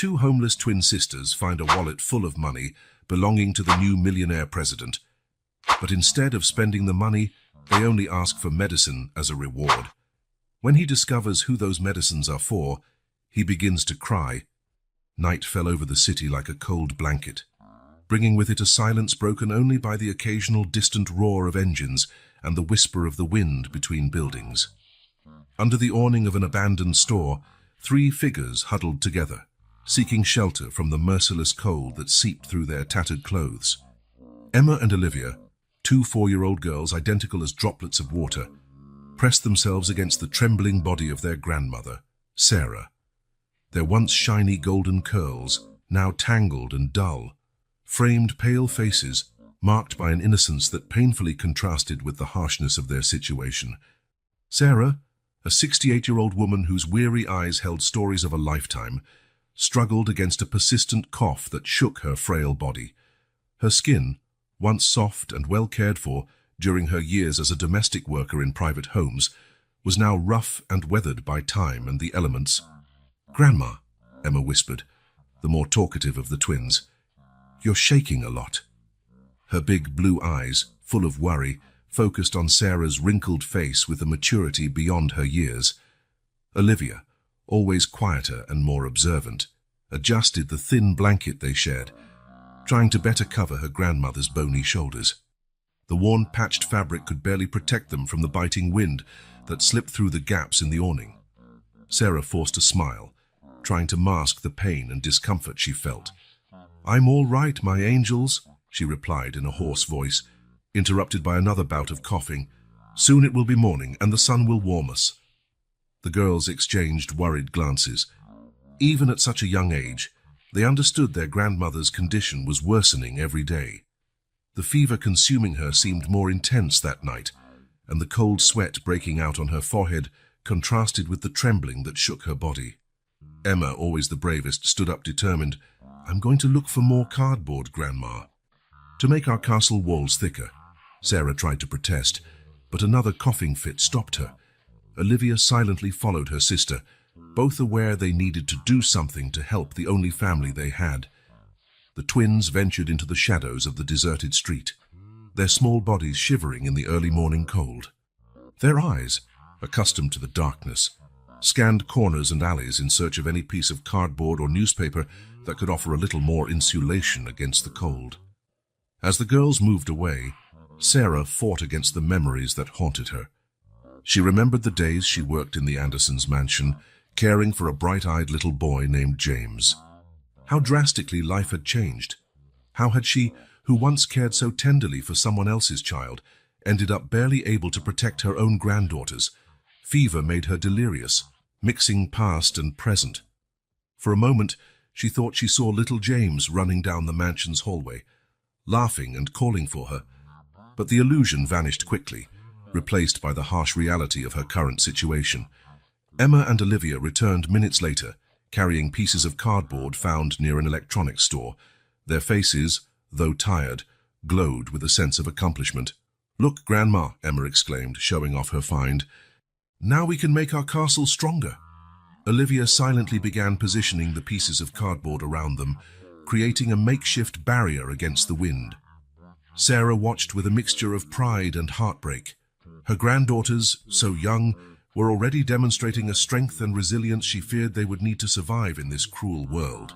two homeless twin sisters find a wallet full of money belonging to the new millionaire president. But instead of spending the money, they only ask for medicine as a reward. When he discovers who those medicines are for, he begins to cry. Night fell over the city like a cold blanket, bringing with it a silence broken only by the occasional distant roar of engines and the whisper of the wind between buildings. Under the awning of an abandoned store, three figures huddled together, seeking shelter from the merciless cold that seeped through their tattered clothes. Emma and Olivia, two 4-year-old girls identical as droplets of water, pressed themselves against the trembling body of their grandmother, Sarah. Their once shiny golden curls, now tangled and dull, framed pale faces marked by an innocence that painfully contrasted with the harshness of their situation. Sarah, a 68-year-old woman whose weary eyes held stories of a lifetime, struggled against a persistent cough that shook her frail body. Her skin, once soft and well cared for during her years as a domestic worker in private homes, was now rough and weathered by time and the elements. "Grandma," Emma whispered, the more talkative of the twins, "you're shaking a lot." Her big blue eyes, full of worry, focused on Sarah's wrinkled face with a maturity beyond her years. Olivia, always quieter and more observant, adjusted the thin blanket they shared, trying to better cover her grandmother's bony shoulders. The worn, patched fabric could barely protect them from the biting wind that slipped through the gaps in the awning. Sarah forced a smile, trying to mask the pain and discomfort she felt. "I'm all right, my angels," she replied in a hoarse voice, interrupted by another bout of coughing. "Soon it will be morning, and the sun will warm us." The girls exchanged worried glances. Even at such a young age, they understood their grandmother's condition was worsening every day. The fever consuming her seemed more intense that night, and the cold sweat breaking out on her forehead contrasted with the trembling that shook her body. Emma, always the bravest, stood up determined. "I'm going to look for more cardboard, Grandma." "To make our castle walls thicker," Sarah tried to protest, but another coughing fit stopped her. Olivia silently followed her sister, both aware they needed to do something to help the only family they had. The twins ventured into the shadows of the deserted street, their small bodies shivering in the early morning cold. Their eyes, accustomed to the darkness, scanned corners and alleys in search of any piece of cardboard or newspaper that could offer a little more insulation against the cold. As the girls moved away, Sarah fought against the memories that haunted her. She remembered the days she worked in the Andersons' mansion, caring for a bright-eyed little boy named James. How drastically life had changed. How had she, who once cared so tenderly for someone else's child, ended up barely able to protect her own granddaughters? Fever made her delirious, mixing past and present. For a moment, she thought she saw little James running down the mansion's hallway, laughing and calling for her. But the illusion vanished quickly, replaced by the harsh reality of her current situation. Emma and Olivia returned minutes later, carrying pieces of cardboard found near an electronics store. Their faces, though tired, glowed with a sense of accomplishment. "Look, Grandma," Emma exclaimed, showing off her find. "Now we can make our castle stronger." Olivia silently began positioning the pieces of cardboard around them, creating a makeshift barrier against the wind. Sarah watched with a mixture of pride and heartbreak. Her granddaughters, so young, were already demonstrating a strength and resilience she feared they would need to survive in this cruel world.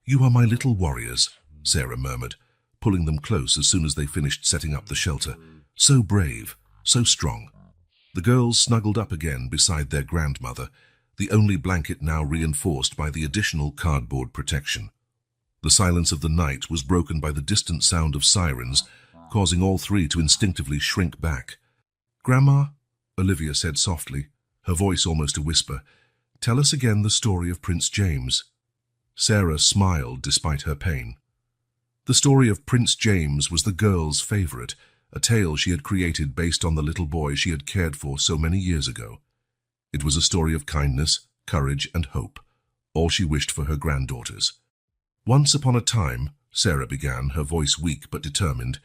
"You are my little warriors," Sarah murmured, pulling them close as soon as they finished setting up the shelter. "So brave, so strong." The girls snuggled up again beside their grandmother, the only blanket now reinforced by the additional cardboard protection. The silence of the night was broken by the distant sound of sirens, causing all three to instinctively shrink back. "Grandma," Olivia said softly, her voice almost a whisper, "tell us again the story of Prince James." Sarah smiled despite her pain. The story of Prince James was the girl's favorite, a tale she had created based on the little boy she had cared for so many years ago. It was a story of kindness, courage, and hope, all she wished for her granddaughters. "Once upon a time," Sarah began, her voice weak but determined,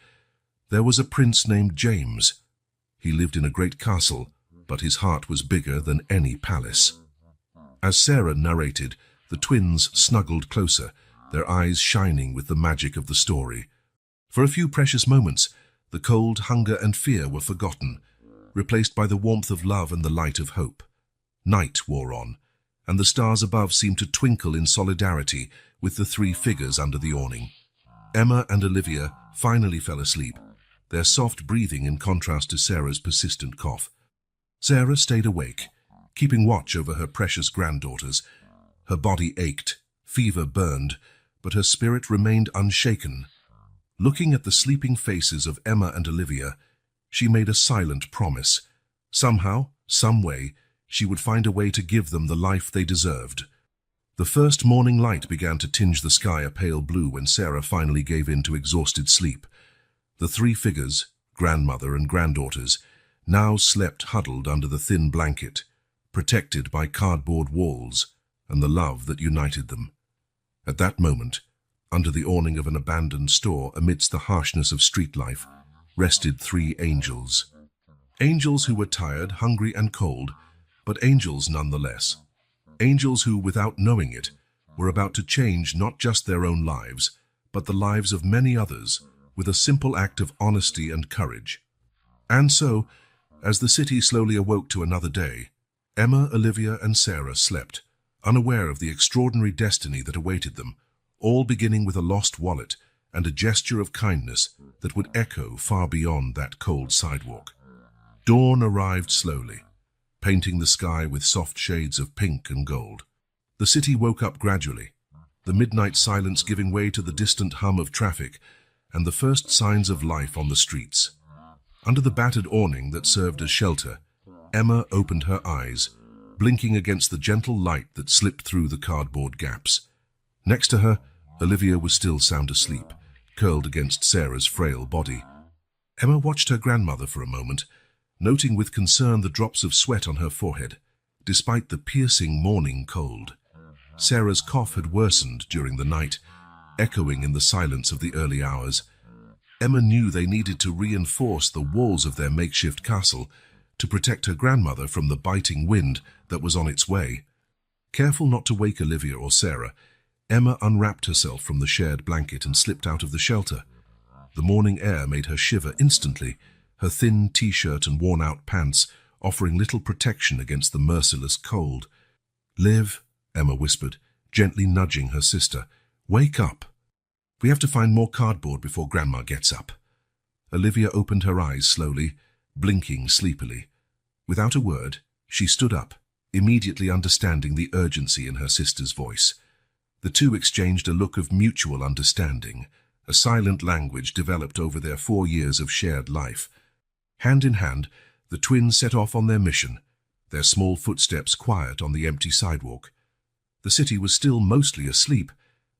"there was a prince named James. He lived in a great castle, but his heart was bigger than any palace." As Sarah narrated, The twins snuggled closer, their eyes shining with the magic of the story. For a few precious moments, the cold, hunger and fear were forgotten, replaced by the warmth of love and the light of hope. Night wore on, and the stars above seemed to twinkle in solidarity with the three figures under the awning. Emma and Olivia finally fell asleep, their soft breathing in contrast to Sarah's persistent cough. Sarah stayed awake, keeping watch over her precious granddaughters. Her body ached, fever burned, but her spirit remained unshaken. Looking at the sleeping faces of Emma and Olivia, she made a silent promise. Somehow, some way, she would find a way to give them the life they deserved. The first morning light began to tinge the sky a pale blue when Sarah finally gave in to exhausted sleep. The three figures, grandmother and granddaughters, now slept huddled under the thin blanket, protected by cardboard walls and the love that united them. At that moment, under the awning of an abandoned store, amidst the harshness of street life, rested three angels. Angels who were tired, hungry and cold, but angels nonetheless. Angels who, without knowing it, were about to change not just their own lives, but the lives of many others, with a simple act of honesty and courage. And so, as the city slowly awoke to another day, Emma, Olivia and Sarah slept, unaware of the extraordinary destiny that awaited them, all beginning with a lost wallet and a gesture of kindness that would echo far beyond that cold sidewalk. Dawn arrived slowly, painting the sky with soft shades of pink and gold. The city woke up gradually, the midnight silence giving way to the distant hum of traffic and the first signs of life on the streets. Under the battered awning that served as shelter, Emma opened her eyes, blinking against the gentle light that slipped through the cardboard gaps. Next to her, Olivia was still sound asleep, curled against Sarah's frail body. Emma watched her grandmother for a moment, noting with concern the drops of sweat on her forehead, despite the piercing morning cold. Sarah's cough had worsened during the night, echoing in the silence of the early hours. Emma knew they needed to reinforce the walls of their makeshift castle to protect her grandmother from the biting wind that was on its way. Careful not to wake Olivia or Sarah, Emma unwrapped herself from the shared blanket and slipped out of the shelter. The morning air made her shiver instantly, her thin t-shirt and worn-out pants offering little protection against the merciless cold. "Liv," Emma whispered, gently nudging her sister, "wake up. We have to find more cardboard before Grandma gets up." Olivia opened her eyes slowly, blinking sleepily. Without a word, she stood up, immediately understanding the urgency in her sister's voice. The two exchanged a look of mutual understanding, a silent language developed over their 4 years of shared life. Hand in hand, the twins set off on their mission, their small footsteps quiet on the empty sidewalk. The city was still mostly asleep,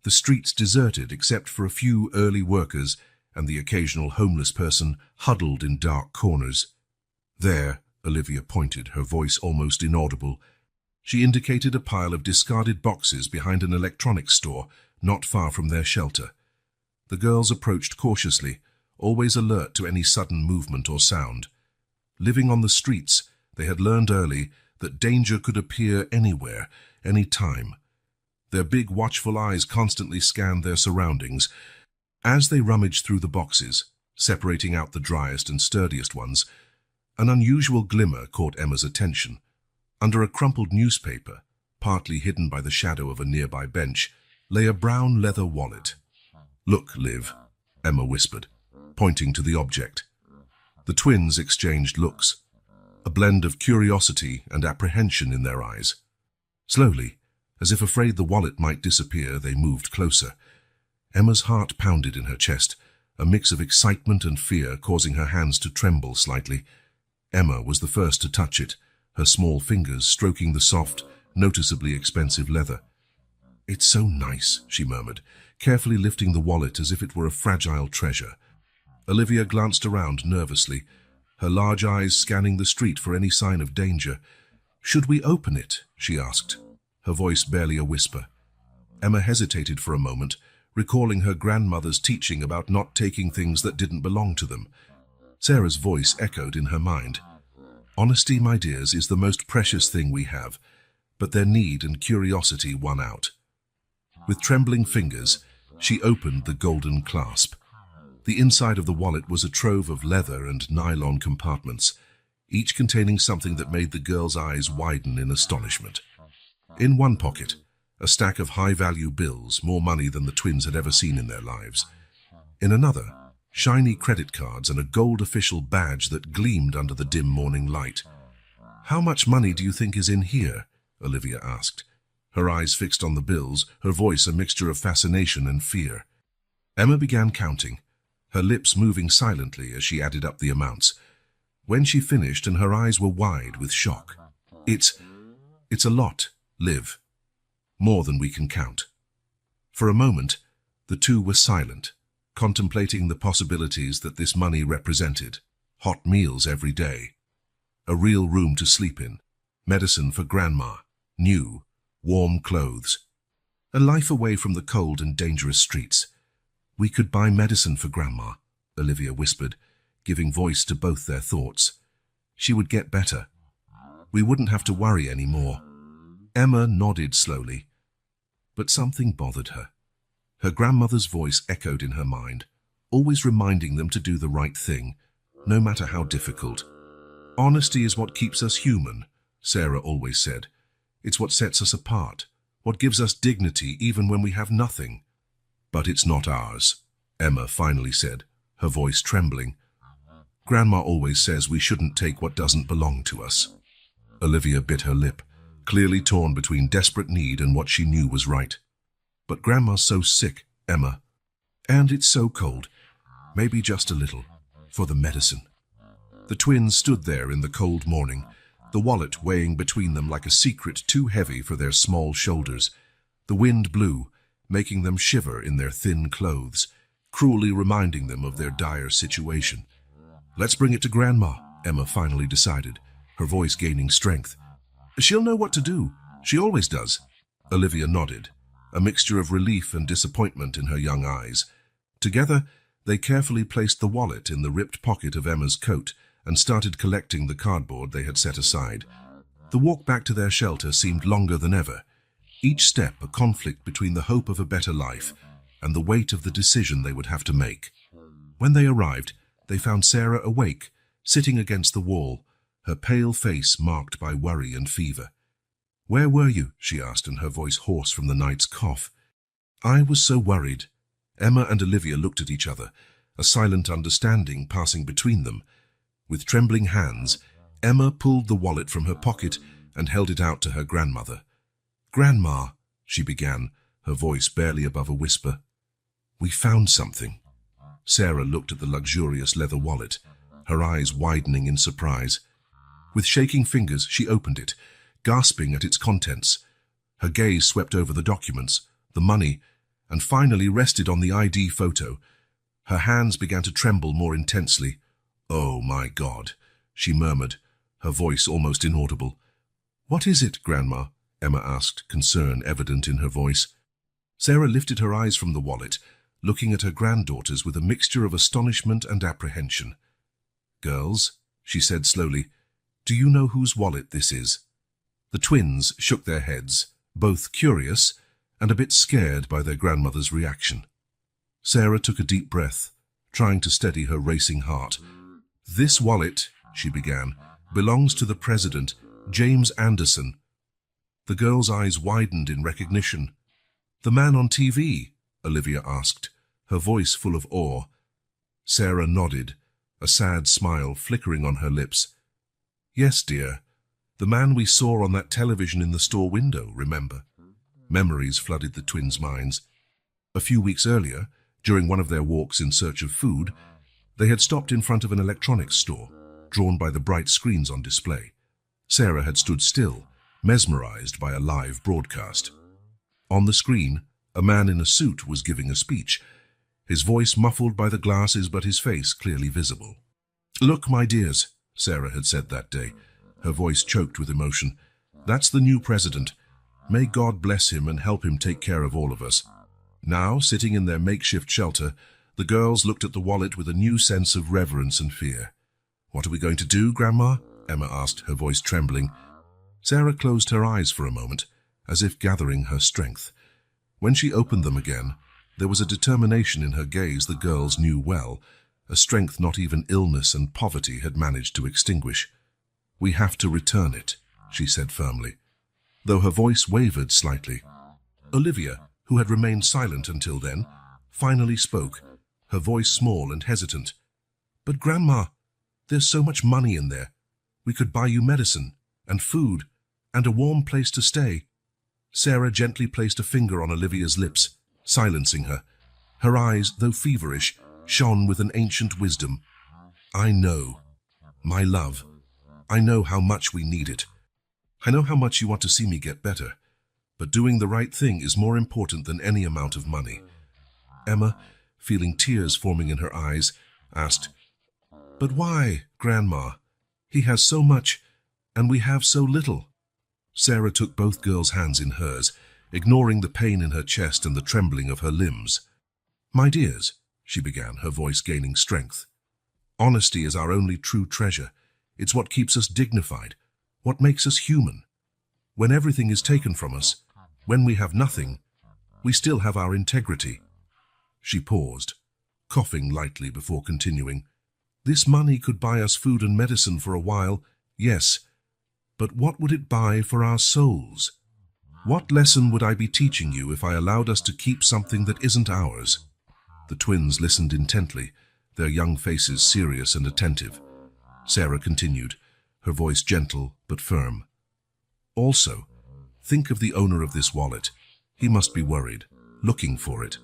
the streets deserted except for a few early workers and the occasional homeless person huddled in dark corners. "There," Olivia pointed, her voice almost inaudible. She indicated a pile of discarded boxes behind an electronics store not far from their shelter. The girls approached cautiously, always alert to any sudden movement or sound. Living on the streets, they had learned early that danger could appear anywhere, any time. Their big, watchful eyes constantly scanned their surroundings. As they rummaged through the boxes, separating out the driest and sturdiest ones, an unusual glimmer caught Emma's attention. Under a crumpled newspaper, partly hidden by the shadow of a nearby bench, lay a brown leather wallet. "Look, Liv," Emma whispered, pointing to the object. The twins exchanged looks, a blend of curiosity and apprehension in their eyes. Slowly, as if afraid the wallet might disappear, they moved closer. Emma's heart pounded in her chest, a mix of excitement and fear causing her hands to tremble slightly. Emma was the first to touch it, her small fingers stroking the soft, noticeably expensive leather. "It's so nice," she murmured, carefully lifting the wallet as if it were a fragile treasure. Olivia glanced around nervously, her large eyes scanning the street for any sign of danger. "Should we open it?" she asked, her voice barely a whisper. Emma hesitated for a moment, recalling her grandmother's teaching about not taking things that didn't belong to them. Sarah's voice echoed in her mind. "Honesty, my dears, is the most precious thing we have. but their need and curiosity won out. With trembling fingers, she opened the golden clasp. The inside of the wallet was a trove of leather and nylon compartments, each containing something that made the girl's eyes widen in astonishment. In one pocket, a stack of high-value bills, more money than the twins had ever seen in their lives. In another, shiny credit cards and a gold official badge that gleamed under the dim morning light. "How much money do you think is in here?" Olivia asked. Her eyes fixed on the bills, her voice a mixture of fascination and fear. Emma began counting, her lips moving silently as she added up the amounts. When she finished and her eyes were wide with shock. It's a lot, Liv. More than we can count." For a moment, the two were silent, contemplating the possibilities that this money represented. Hot meals every day, a real room to sleep in, medicine for Grandma, new, warm clothes, a life away from the cold and dangerous streets. "We could buy medicine for Grandma," Olivia whispered, giving voice to both their thoughts. "She would get better. We wouldn't have to worry anymore." Emma nodded slowly, but something bothered her. Her grandmother's voice echoed in her mind, always reminding them to do the right thing, no matter how difficult. "Honesty is what keeps us human," Sarah always said. "It's what sets us apart, what gives us dignity even when we have nothing." "But it's not ours," Emma finally said, her voice trembling. "Grandma always says we shouldn't take what doesn't belong to us." Olivia bit her lip, clearly torn between desperate need and what she knew was right. "But Grandma's so sick, Emma. And it's so cold. Maybe just a little, for the medicine." The twins stood there in the cold morning, the wallet weighing between them like a secret too heavy for their small shoulders. The wind blew, making them shiver in their thin clothes, cruelly reminding them of their dire situation. "Let's bring it to Grandma," Emma finally decided, her voice gaining strength. "She'll know what to do. She always does." Olivia nodded, a mixture of relief and disappointment in her young eyes. Together, they carefully placed the wallet in the ripped pocket of Emma's coat and started collecting the cardboard they had set aside. The walk back to their shelter seemed longer than ever, each step a conflict between the hope of a better life and the weight of the decision they would have to make. When they arrived, they found Sarah awake, sitting against the wall, her pale face marked by worry and fever. "Where were you?" she asked, and her voice hoarse from the night's cough. "I was so worried." Emma and Olivia looked at each other, a silent understanding passing between them. With trembling hands, Emma pulled the wallet from her pocket and held it out to her grandmother. "Grandma," she began, her voice barely above a whisper, "we found something." Sarah looked at the luxurious leather wallet, her eyes widening in surprise. With shaking fingers, she opened it, gasping at its contents. Her gaze swept over the documents, the money, and finally rested on the ID photo. Her hands began to tremble more intensely. "Oh, my God," she murmured, her voice almost inaudible. "What is it, Grandma?" Emma asked, concern evident in her voice. Sarah lifted her eyes from the wallet, looking at her granddaughters with a mixture of astonishment and apprehension. "Girls," she said slowly, "do you know whose wallet this is?" The twins shook their heads, both curious and a bit scared by their grandmother's reaction. Sarah took a deep breath, trying to steady her racing heart. "This wallet," she began, "belongs to the president, James Anderson." The girl's eyes widened in recognition. "The man on TV?" Olivia asked, her voice full of awe. Sarah nodded, a sad smile flickering on her lips. "Yes, dear. The man we saw on that television in the store window, remember?" Memories flooded the twins' minds. A few weeks earlier, during one of their walks in search of food, they had stopped in front of an electronics store, drawn by the bright screens on display. Sarah had stood still, mesmerized by a live broadcast. On the screen, a man in a suit was giving a speech, his voice muffled by the glasses but his face clearly visible. "Look, my dears," Sarah had said that day, her voice choked with emotion. "That's the new president. May God bless him and help him take care of all of us." Now, sitting in their makeshift shelter, the girls looked at the wallet with a new sense of reverence and fear. "What are we going to do, Grandma?" Emma asked, her voice trembling. Sarah closed her eyes for a moment, as if gathering her strength. When she opened them again, there was a determination in her gaze the girls knew well, a strength not even illness and poverty had managed to extinguish. "We have to return it," she said firmly, though her voice wavered slightly. Olivia, who had remained silent until then, finally spoke, her voice small and hesitant. "But Grandma, there's so much money in there. We could buy you medicine, and food, and a warm place to stay." Sarah gently placed a finger on Olivia's lips, silencing her. Her eyes, though feverish, shone with an ancient wisdom. "I know, my love, I know how much we need it. I know how much you want to see me get better, but doing the right thing is more important than any amount of money." Emma, feeling tears forming in her eyes, asked, "But why, Grandma? He has so much, and we have so little." Sarah took both girls' hands in hers, ignoring the pain in her chest and the trembling of her limbs. "My dears," she began, her voice gaining strength, "honesty is our only true treasure. It's what keeps us dignified, what makes us human. When everything is taken from us, when we have nothing, we still have our integrity." She paused, coughing lightly before continuing. "This money could buy us food and medicine for a while, yes, but what would it buy for our souls? What lesson would I be teaching you if I allowed us to keep something that isn't ours?" The twins listened intently, their young faces serious and attentive. Sarah continued, her voice gentle but firm. "Also, think of the owner of this wallet. He must be worried, looking for it.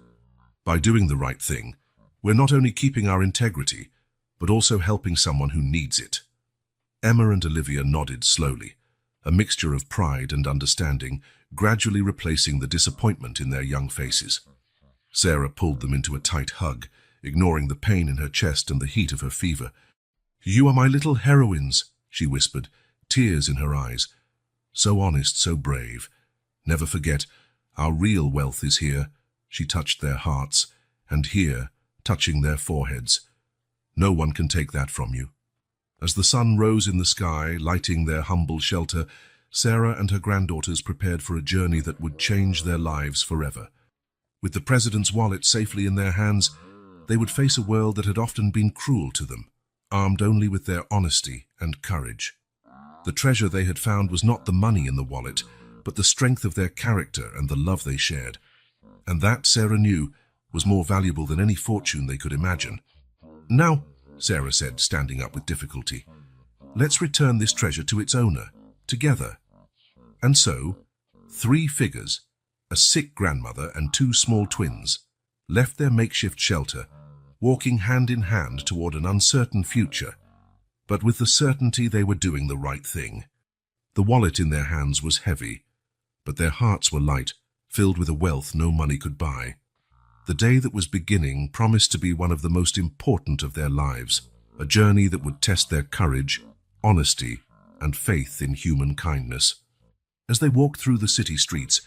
By doing the right thing, we're not only keeping our integrity, but also helping someone who needs it." Emma and Olivia nodded slowly, a mixture of pride and understanding gradually replacing the disappointment in their young faces. Sarah pulled them into a tight hug, ignoring the pain in her chest and the heat of her fever. "You are my little heroines," she whispered, tears in her eyes. "So honest, so brave. Never forget, our real wealth is here." She touched their hearts, and here, touching their foreheads. "No one can take that from you." As the sun rose in the sky, lighting their humble shelter, Sarah and her granddaughters prepared for a journey that would change their lives forever. With the president's wallet safely in their hands, they would face a world that had often been cruel to them, armed only with their honesty and courage. The treasure they had found was not the money in the wallet, but the strength of their character and the love they shared. And that, Sarah knew, was more valuable than any fortune they could imagine. "Now," Sarah said, standing up with difficulty, "let's return this treasure to its owner, together." And so, 3 figures, a sick grandmother and 2 small twins, left their makeshift shelter, walking hand in hand toward an uncertain future, but with the certainty they were doing the right thing. The wallet in their hands was heavy, but their hearts were light, filled with a wealth no money could buy. The day that was beginning promised to be one of the most important of their lives, a journey that would test their courage, honesty, and faith in human kindness. As they walked through the city streets,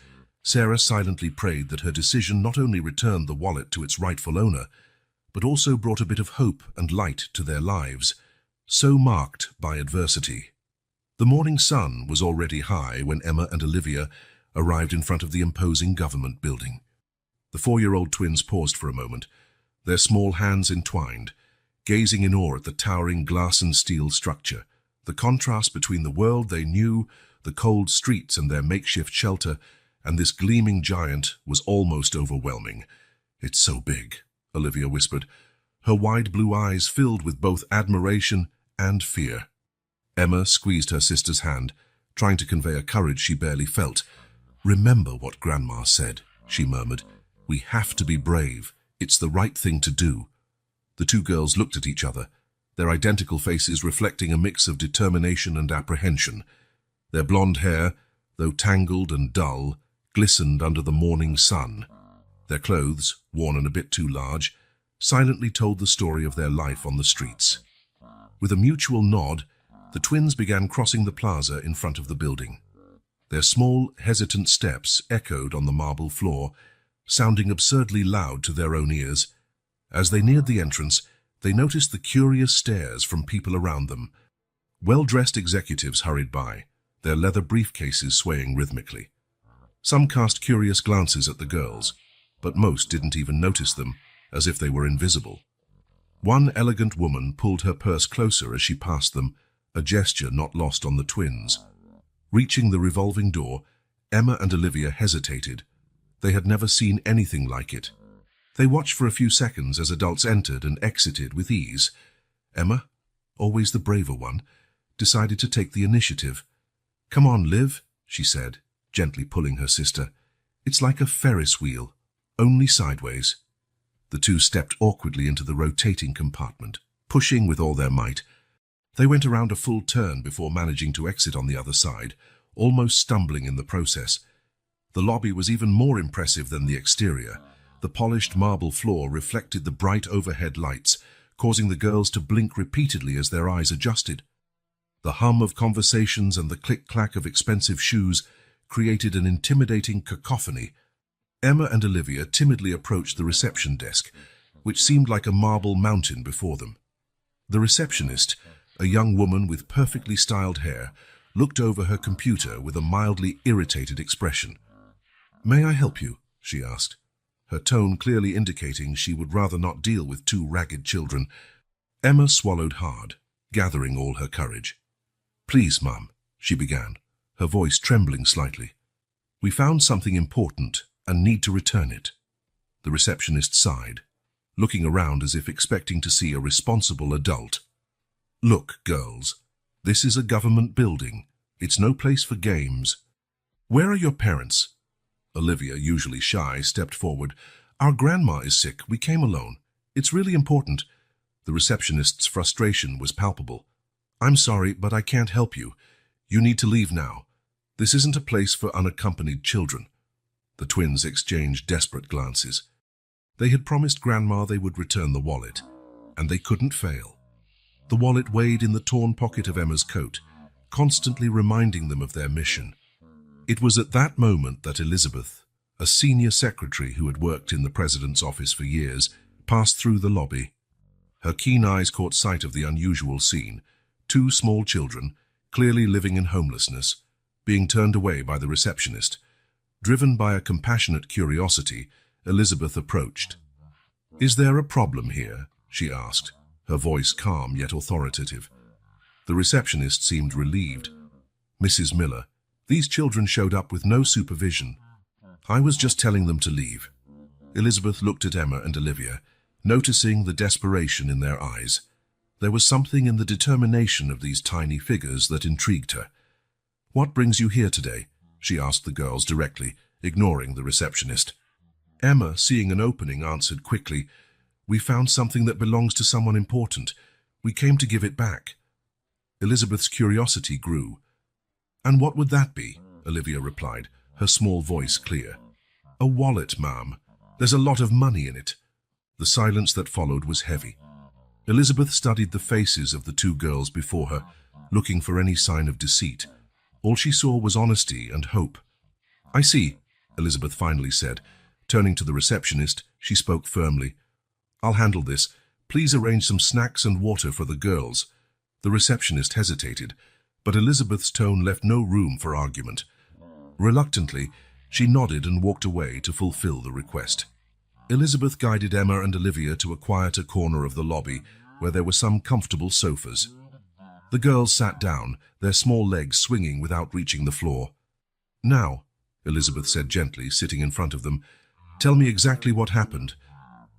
Sarah silently prayed that her decision not only returned the wallet to its rightful owner, but also brought a bit of hope and light to their lives, so marked by adversity. The morning sun was already high when Emma and Olivia arrived in front of the imposing government building. The 4-year-old twins paused for a moment, their small hands entwined, gazing in awe at the towering glass and steel structure. The contrast between the world they knew, the cold streets and their makeshift shelter, and this gleaming giant was almost overwhelming. "It's so big," Olivia whispered, her wide blue eyes filled with both admiration and fear. Emma squeezed her sister's hand, trying to convey a courage she barely felt. "Remember what Grandma said," she murmured. "We have to be brave. It's the right thing to do." The 2 girls looked at each other, their identical faces reflecting a mix of determination and apprehension. Their blonde hair, though tangled and dull, glistened under the morning sun. Their clothes, worn and a bit too large, silently told the story of their life on the streets. With a mutual nod, the twins began crossing the plaza in front of the building. Their small, hesitant steps echoed on the marble floor, sounding absurdly loud to their own ears. As they neared the entrance, they noticed the curious stares from people around them. Well-dressed executives hurried by, their leather briefcases swaying rhythmically. Some cast curious glances at the girls, but most didn't even notice them, as if they were invisible. One elegant woman pulled her purse closer as she passed them, a gesture not lost on the twins. Reaching the revolving door, Emma and Olivia hesitated. They had never seen anything like it. They watched for a few seconds as adults entered and exited with ease. Emma, always the braver one, decided to take the initiative. "Come on, Liv," she said, gently pulling her sister. "It's like a Ferris wheel, only sideways." The two stepped awkwardly into the rotating compartment, pushing with all their might. They went around a full turn before managing to exit on the other side, almost stumbling in the process. The lobby was even more impressive than the exterior. The polished marble floor reflected the bright overhead lights, causing the girls to blink repeatedly as their eyes adjusted. The hum of conversations and the click-clack of expensive shoes created an intimidating cacophony. Emma and Olivia timidly approached the reception desk, which seemed like a marble mountain before them. The receptionist, a young woman with perfectly styled hair, looked over her computer with a mildly irritated expression. "May I help you?" she asked, her tone clearly indicating she would rather not deal with two ragged children. Emma swallowed hard, gathering all her courage. "Please, Mum," she began, her voice trembling slightly. "We found something important and need to return it." The receptionist sighed, looking around as if expecting to see a responsible adult. "Look, girls, this is a government building. It's no place for games. Where are your parents?" Olivia, usually shy, stepped forward. "Our grandma is sick. We came alone. It's really important." The receptionist's frustration was palpable. "I'm sorry, but I can't help you. You need to leave now. This isn't a place for unaccompanied children." The twins exchanged desperate glances. They had promised Grandma they would return the wallet, and they couldn't fail. The wallet weighed in the torn pocket of Emma's coat, constantly reminding them of their mission. It was at that moment that Elizabeth, a senior secretary who had worked in the president's office for years, passed through the lobby. Her keen eyes caught sight of the unusual scene: two small children, clearly living in homelessness, being turned away by the receptionist. Driven by a compassionate curiosity, Elizabeth approached. "Is there a problem here?" she asked, her voice calm yet authoritative. The receptionist seemed relieved. "Mrs. Miller, these children showed up with no supervision. I was just telling them to leave." Elizabeth looked at Emma and Olivia, noticing the desperation in their eyes. There was something in the determination of these tiny figures that intrigued her. "What brings you here today?" she asked the girls directly, ignoring the receptionist. Emma, seeing an opening, answered quickly, "We found something that belongs to someone important. We came to give it back." Elizabeth's curiosity grew. "And what would that be?" Olivia replied, her small voice clear. "A wallet, ma'am. There's a lot of money in it." The silence that followed was heavy. Elizabeth studied the faces of the two girls before her, looking for any sign of deceit. All she saw was honesty and hope. "I see," Elizabeth finally said. Turning to the receptionist, she spoke firmly. "I'll handle this. Please arrange some snacks and water for the girls." The receptionist hesitated, but Elizabeth's tone left no room for argument. Reluctantly, she nodded and walked away to fulfill the request. Elizabeth guided Emma and Olivia to a quieter corner of the lobby, where there were some comfortable sofas. The girls sat down, their small legs swinging without reaching the floor. "Now," Elizabeth said gently, sitting in front of them, "tell me exactly what happened."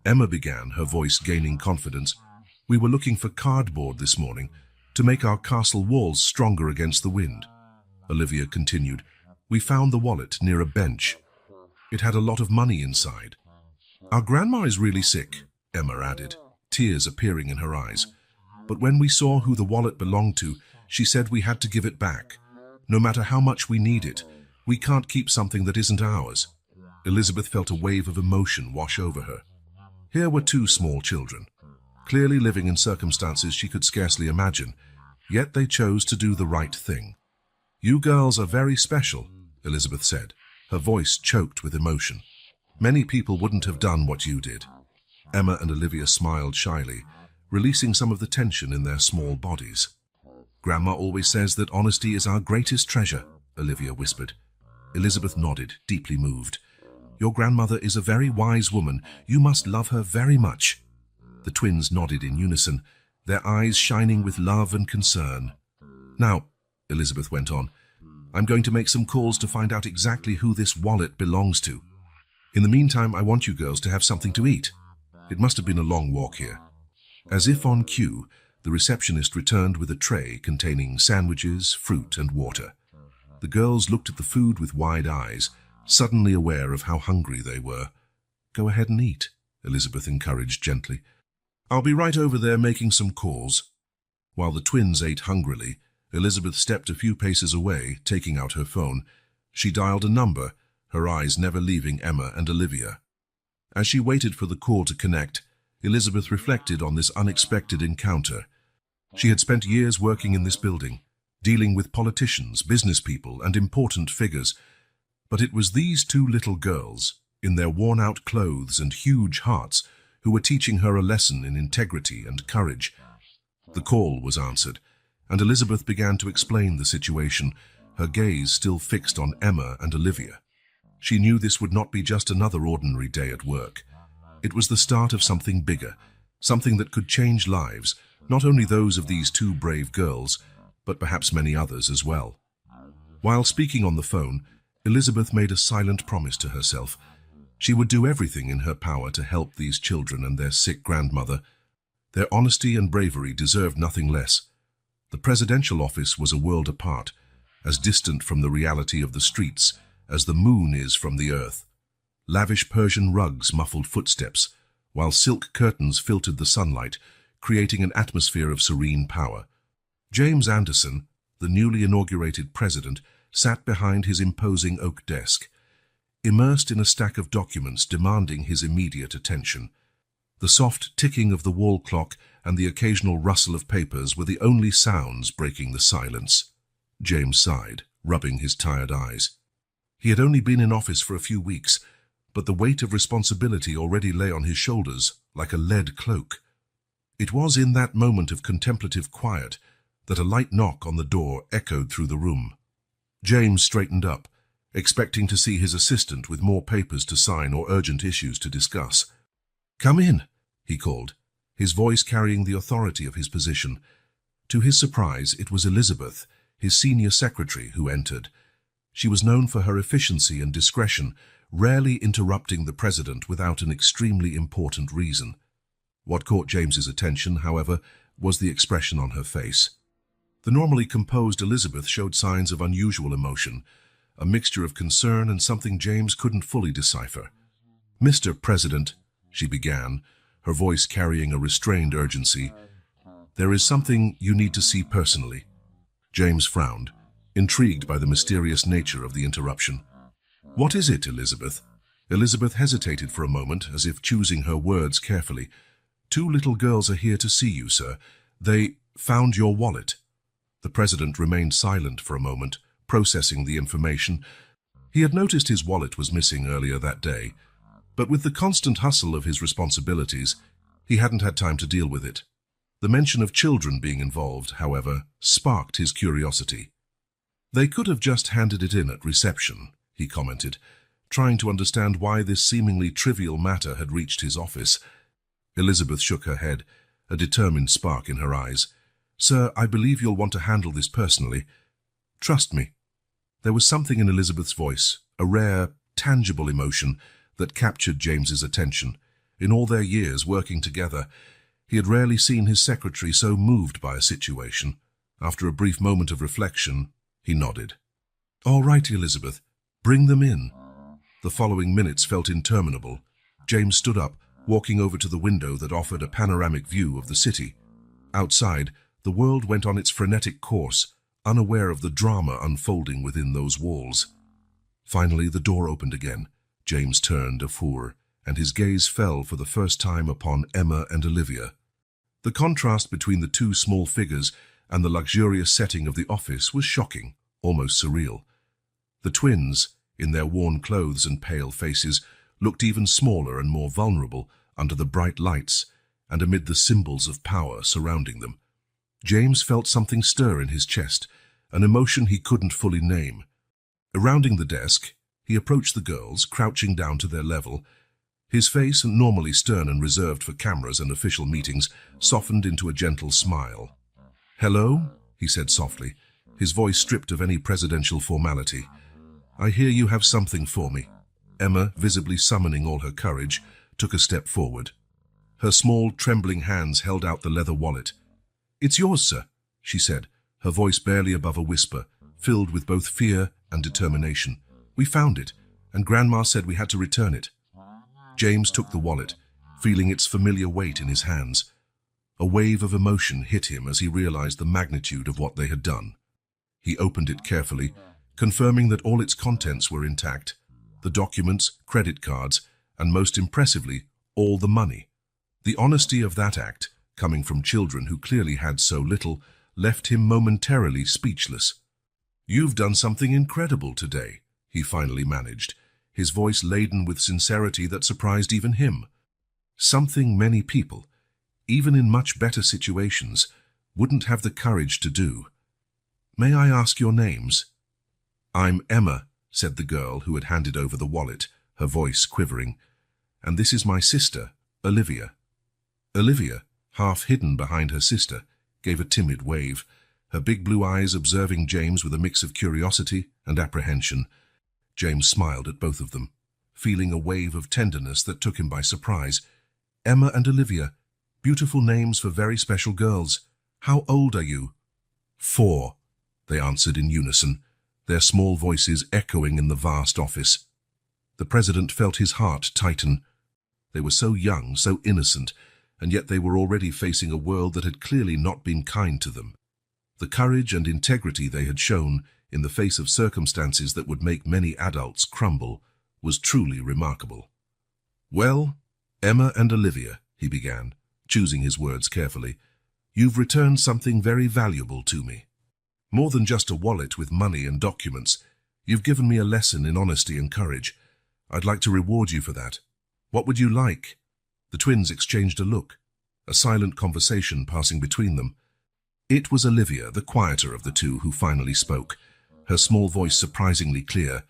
Emma began, her voice gaining confidence. "We were looking for cardboard this morning to make our castle walls stronger against the wind." Olivia continued, "We found the wallet near a bench. It had a lot of money inside." "Our grandma is really sick," Emma added, tears appearing in her eyes. "But when we saw who the wallet belonged to, she said we had to give it back. No matter how much we need it, we can't keep something that isn't ours." Elizabeth felt a wave of emotion wash over her. Here were two small children, clearly living in circumstances she could scarcely imagine, yet they chose to do the right thing. "You girls are very special," Elizabeth said, her voice choked with emotion. "Many people wouldn't have done what you did." Emma and Olivia smiled shyly, releasing some of the tension in their small bodies. Grandma always says that honesty is our greatest treasure, Olivia whispered. Elizabeth nodded, deeply moved. Your grandmother is a very wise woman. You must love her very much. The twins nodded in unison, their eyes shining with love and concern. Now, Elizabeth went on, I'm going to make some calls to find out exactly who this wallet belongs to. In the meantime, I want you girls to have something to eat. It must have been a long walk here. As if on cue, the receptionist returned with a tray containing sandwiches, fruit, and water. The girls looked at the food with wide eyes, suddenly aware of how hungry they were. Go ahead and eat, Elizabeth encouraged gently. I'll be right over there making some calls. While the twins ate hungrily, Elizabeth stepped a few paces away, taking out her phone. She dialed a number, her eyes never leaving Emma and Olivia. As she waited for the call to connect, Elizabeth reflected on this unexpected encounter. She had spent years working in this building, dealing with politicians, business people, and important figures. But it was these two little girls, in their worn-out clothes and huge hearts, who were teaching her a lesson in integrity and courage. The call was answered, and Elizabeth began to explain the situation, her gaze still fixed on Emma and Olivia. She knew this would not be just another ordinary day at work. It was the start of something bigger, something that could change lives, not only those of these two brave girls, but perhaps many others as well. While speaking on the phone, Elizabeth made a silent promise to herself. She would do everything in her power to help these children and their sick grandmother. Their honesty and bravery deserved nothing less. The presidential office was a world apart, as distant from the reality of the streets as the moon is from the earth. Lavish Persian rugs muffled footsteps, while silk curtains filtered the sunlight, creating an atmosphere of serene power. James Anderson, the newly inaugurated president, sat behind his imposing oak desk, immersed in a stack of documents demanding his immediate attention. The soft ticking of the wall clock and the occasional rustle of papers were the only sounds breaking the silence. James sighed, rubbing his tired eyes. He had only been in office for a few weeks, but the weight of responsibility already lay on his shoulders like a lead cloak. It was in that moment of contemplative quiet that a light knock on the door echoed through the room. James straightened up, expecting to see his assistant with more papers to sign or urgent issues to discuss. "Come in," he called, his voice carrying the authority of his position. To his surprise, it was Elizabeth, his senior secretary, who entered. She was known for her efficiency and discretion, rarely interrupting the president without an extremely important reason. What caught James's attention, however, was the expression on her face. The normally composed Elizabeth showed signs of unusual emotion, a mixture of concern and something James couldn't fully decipher. "Mr. President," she began, her voice carrying a restrained urgency, "there is something you need to see personally." James frowned, intrigued by the mysterious nature of the interruption. "What is it, Elizabeth?" Elizabeth hesitated for a moment, as if choosing her words carefully. "Two little girls are here to see you, sir. They found your wallet." The president remained silent for a moment, processing the information. He had noticed his wallet was missing earlier that day, but with the constant hustle of his responsibilities, he hadn't had time to deal with it. The mention of children being involved, however, sparked his curiosity. "They could have just handed it in at reception," he commented, trying to understand why this seemingly trivial matter had reached his office. Elizabeth shook her head, a determined spark in her eyes. "Sir, I believe you'll want to handle this personally. Trust me." There was something in Elizabeth's voice, a rare, tangible emotion that captured James's attention. In all their years working together, he had rarely seen his secretary so moved by a situation. After a brief moment of reflection, he nodded. "All right, Elizabeth, bring them in." The following minutes felt interminable. James stood up, walking over to the window that offered a panoramic view of the city. Outside, the world went on its frenetic course, unaware of the drama unfolding within those walls. Finally, the door opened again. James turned a four, and his gaze fell for the first time upon Emma and Olivia. The contrast between the two small figures and the luxurious setting of the office was shocking, almost surreal. The twins, in their worn clothes and pale faces, looked even smaller and more vulnerable under the bright lights and amid the symbols of power surrounding them. James felt something stir in his chest, an emotion he couldn't fully name. Rounding the desk, he approached the girls, crouching down to their level. His face, normally stern and reserved for cameras and official meetings, softened into a gentle smile. "Hello?" he said softly, his voice stripped of any presidential formality. "I hear you have something for me." Emma, visibly summoning all her courage, took a step forward. Her small, trembling hands held out the leather wallet. "It's yours, sir," she said, her voice barely above a whisper, filled with both fear and determination. "We found it, and Grandma said we had to return it." James took the wallet, feeling its familiar weight in his hands. A wave of emotion hit him as he realized the magnitude of what they had done. He opened it carefully, confirming that all its contents were intact: the documents, credit cards, and most impressively, all the money. The honesty of that act, coming from children who clearly had so little, left him momentarily speechless. "You've done something incredible today," he finally managed, his voice laden with sincerity that surprised even him. Something many people, even in much better situations, wouldn't have the courage to do. "May I ask your names?" "I'm Emma," said the girl who had handed over the wallet, her voice quivering. "And this is my sister, Olivia." Olivia, half hidden behind her sister, gave a timid wave, her big blue eyes observing James with a mix of curiosity and apprehension. James smiled at both of them, feeling a wave of tenderness that took him by surprise. "Emma and Olivia, beautiful names for very special girls. How old are you?" "4," they answered in unison, their small voices echoing in the vast office. The president felt his heart tighten. They were so young, so innocent, and yet they were already facing a world that had clearly not been kind to them. The courage and integrity they had shown in the face of circumstances that would make many adults crumble was truly remarkable. "Well, Emma and Olivia," he began, choosing his words carefully, "you've returned something very valuable to me. More than just a wallet with money and documents, you've given me a lesson in honesty and courage. I'd like to reward you for that. What would you like?" The twins exchanged a look, a silent conversation passing between them. It was Olivia, the quieter of the two, who finally spoke, her small voice surprisingly clear.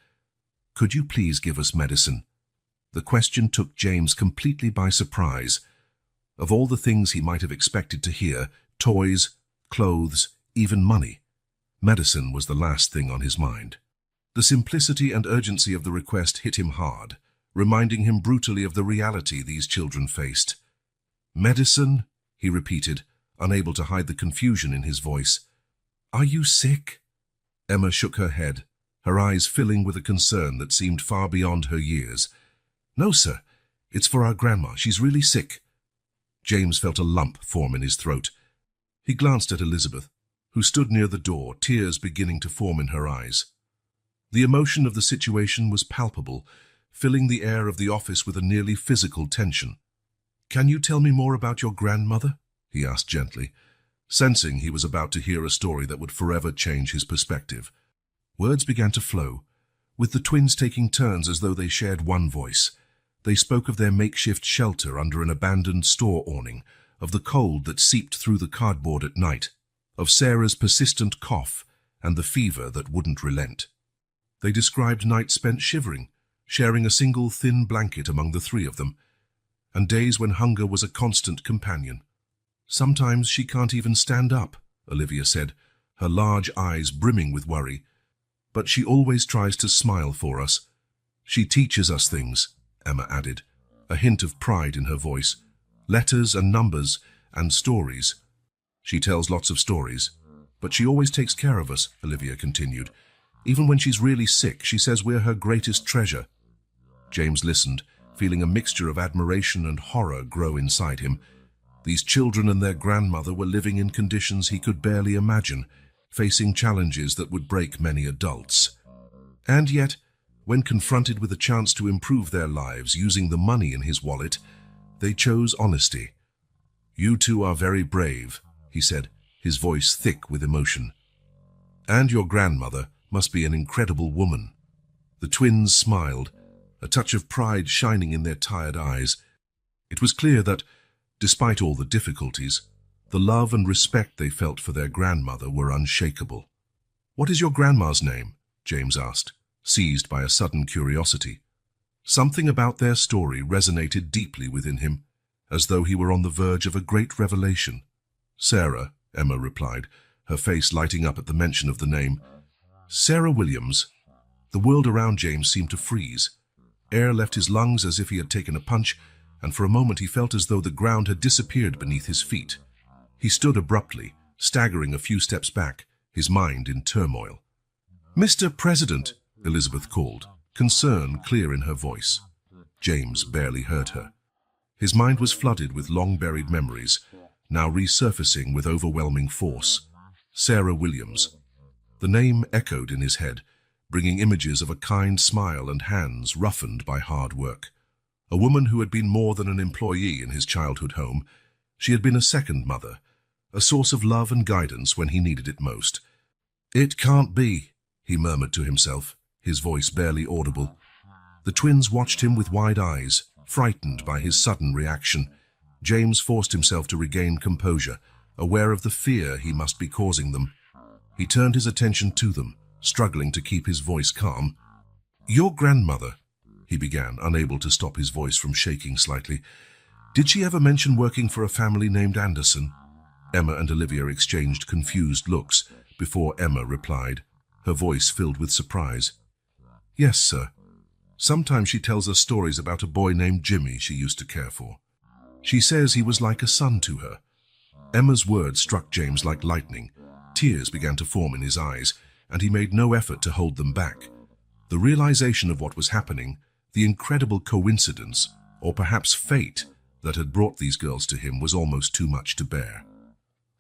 "Could you please give us medicine?" The question took James completely by surprise. Of all the things he might have expected to hear, toys, clothes, even money, medicine was the last thing on his mind. The simplicity and urgency of the request hit him hard, reminding him brutally of the reality these children faced. "Medicine?" he repeated, unable to hide the confusion in his voice. "Are you sick?" Emma shook her head, her eyes filling with a concern that seemed far beyond her years. "No, sir. It's for our grandma. She's really sick." James felt a lump form in his throat. He glanced at Elizabeth, who stood near the door, tears beginning to form in her eyes. The emotion of the situation was palpable, filling the air of the office with a nearly physical tension. "Can you tell me more about your grandmother?" he asked gently, sensing he was about to hear a story that would forever change his perspective. Words began to flow, with the twins taking turns as though they shared one voice. They spoke of their makeshift shelter under an abandoned store awning, of the cold that seeped through the cardboard at night, of Sarah's persistent cough and the fever that wouldn't relent. They described nights spent shivering, sharing a single thin blanket among the three of them, and days when hunger was a constant companion. "Sometimes she can't even stand up," Olivia said, her large eyes brimming with worry. "But she always tries to smile for us. She teaches us things," Emma added, a hint of pride in her voice. "Letters and numbers and stories. She tells lots of stories, but she always takes care of us," Olivia continued. "Even when she's really sick, she says we're her greatest treasure." James listened, feeling a mixture of admiration and horror grow inside him. These children and their grandmother were living in conditions he could barely imagine, facing challenges that would break many adults. And yet, when confronted with a chance to improve their lives using the money in his wallet, they chose honesty. "You two are very brave," he said, his voice thick with emotion. "And your grandmother must be an incredible woman." The twins smiled, a touch of pride shining in their tired eyes. It was clear that, despite all the difficulties, The love and respect they felt for their grandmother were unshakable. "What is your grandma's name?" James asked, seized by a sudden curiosity. Something about their story resonated deeply within him, as though he were on the verge of a great revelation. "Sarah," Emma replied, her face lighting up at the mention of the name. "Sarah Williams." The world around James seemed to freeze. Air left his lungs as if he had taken a punch, and for a moment he felt as though the ground had disappeared beneath his feet. He stood abruptly, staggering a few steps back, his mind in turmoil. "Mr. President," Elizabeth called, concern clear in her voice. James barely heard her. His mind was flooded with long-buried memories, now resurfacing with overwhelming force. Sarah Williams. The name echoed in his head, bringing images of a kind smile and hands roughened by hard work. A woman who had been more than an employee in his childhood home. She had been a second mother, a source of love and guidance when he needed it most. "It can't be," he murmured to himself, his voice barely audible. The twins watched him with wide eyes, frightened by his sudden reaction. James forced himself to regain composure, aware of the fear he must be causing them. He turned his attention to them, struggling to keep his voice calm. "Your grandmother," he began, unable to stop his voice from shaking slightly. "Did she ever mention working for a family named Anderson?" Emma and Olivia exchanged confused looks before Emma replied, her voice filled with surprise. "Yes, sir. Sometimes she tells us stories about a boy named Jimmy she used to care for. She says he was like a son to her." Emma's words struck James like lightning. Tears began to form in his eyes, and he made no effort to hold them back. The realization of what was happening, the incredible coincidence, or perhaps fate, that had brought these girls to him was almost too much to bear.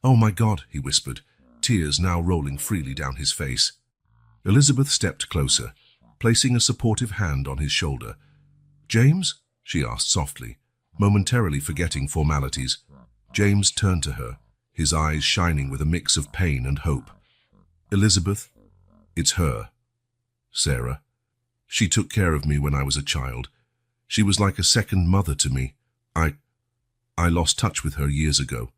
"Oh my God," he whispered, tears now rolling freely down his face. Elizabeth stepped closer, placing a supportive hand on his shoulder. "James?" she asked softly, momentarily forgetting formalities. James turned to her, his eyes shining with a mix of pain and hope. "Elizabeth, it's her. Sarah. She took care of me when I was a child. She was like a second mother to me. I lost touch with her years ago.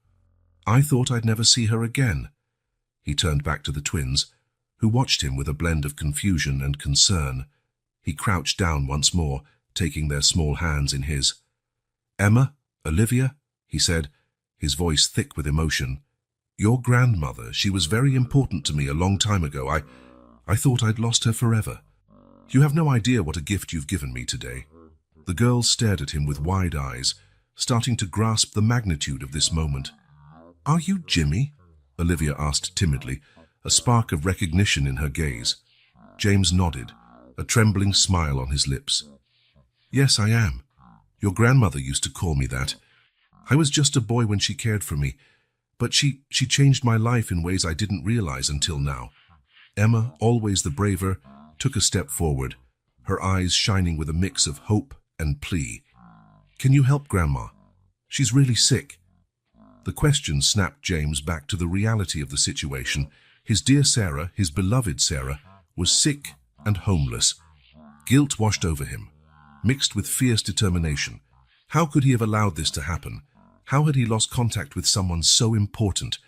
I thought I'd never see her again." He turned back to the twins, who watched him with a blend of confusion and concern. He crouched down once more, taking their small hands in his. "Emma, Olivia," he said, his voice thick with emotion. "Your grandmother, she was very important to me a long time ago. I thought I'd lost her forever. You have no idea what a gift you've given me today." The girls stared at him with wide eyes, starting to grasp the magnitude of this moment. "Are you Jimmy?" Olivia asked timidly, a spark of recognition in her gaze. James nodded, a trembling smile on his lips. "Yes, I am. Your grandmother used to call me that. I was just a boy when she cared for me, but she changed my life in ways I didn't realize until now." Emma, always the braver, took a step forward, her eyes shining with a mix of hope and plea. "Can you help Grandma? She's really sick." The question snapped James back to the reality of the situation. His dear Sarah, his beloved Sarah, was sick and homeless. Guilt washed over him, mixed with fierce determination. How could he have allowed this to happen? How had he lost contact with someone so important?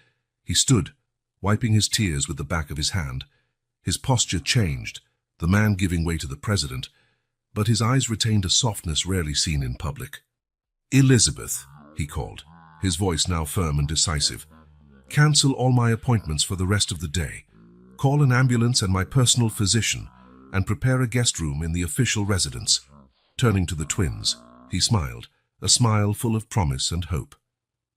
He stood, wiping his tears with the back of his hand. His posture changed, the man giving way to the president, but his eyes retained a softness rarely seen in public. "Elizabeth," he called, his voice now firm and decisive. "Cancel all my appointments for the rest of the day. Call an ambulance and my personal physician, and prepare a guest room in the official residence." Turning to the twins, he smiled, a smile full of promise and hope.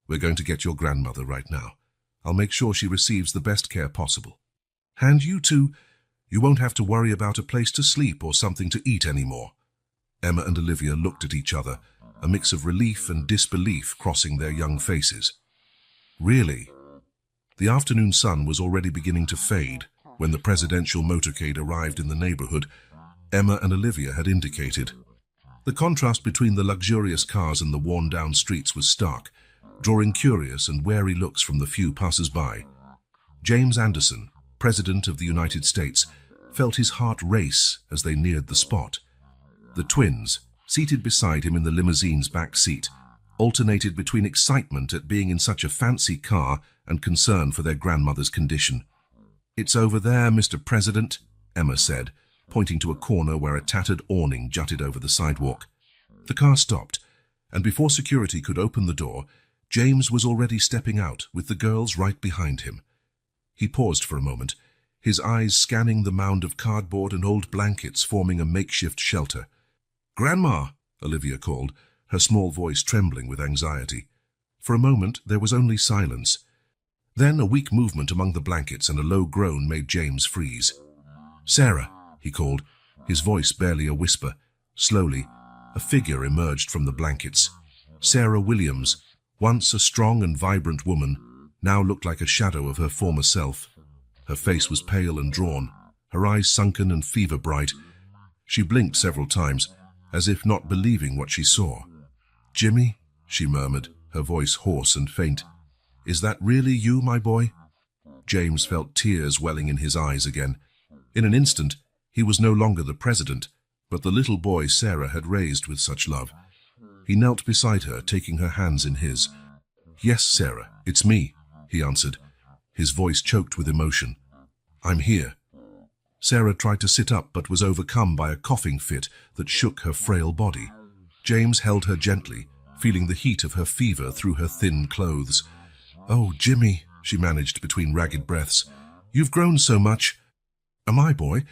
"We're going to get your grandmother right now. I'll make sure she receives the best care possible. And you two, you won't have to worry about a place to sleep or something to eat anymore." Emma and Olivia looked at each other, a mix of relief and disbelief crossing their young faces. "Really?" The afternoon sun was already beginning to fade when the presidential motorcade arrived in the neighborhood Emma and Olivia had indicated. The contrast between the luxurious cars and the worn-down streets was stark, drawing curious and wary looks from the few passers-by. James Anderson, President of the United States, felt his heart race as they neared the spot. The twins, seated beside him in the limousine's back seat, alternated between excitement at being in such a fancy car and concern for their grandmother's condition. "It's over there, Mr. President," Emma said, pointing to a corner where a tattered awning jutted over the sidewalk. The car stopped, and before security could open the door, James was already stepping out with the girls right behind him. He paused for a moment, his eyes scanning the mound of cardboard and old blankets forming a makeshift shelter. "Grandma," Olivia called, her small voice trembling with anxiety. For a moment there was only silence. Then a weak movement among the blankets and a low groan made James freeze. "Sarah," he called, his voice barely a whisper. Slowly, a figure emerged from the blankets. Sarah Williams, once a strong and vibrant woman, now looked like a shadow of her former self. Her face was pale and drawn, her eyes sunken and fever-bright. She blinked several times, as if not believing what she saw. "Jimmy," she murmured, her voice hoarse and faint. "Is that really you, my boy?" James felt tears welling in his eyes again. In an instant, he was no longer the president, but the little boy Sarah had raised with such love. He knelt beside her, taking her hands in his. "Yes, Sarah, it's me," he answered, his voice choked with emotion. "I'm here." Sarah tried to sit up but was overcome by a coughing fit that shook her frail body. James held her gently, feeling the heat of her fever through her thin clothes. "Oh, Jimmy," she managed between ragged breaths, "you've grown so much. Am I, boy?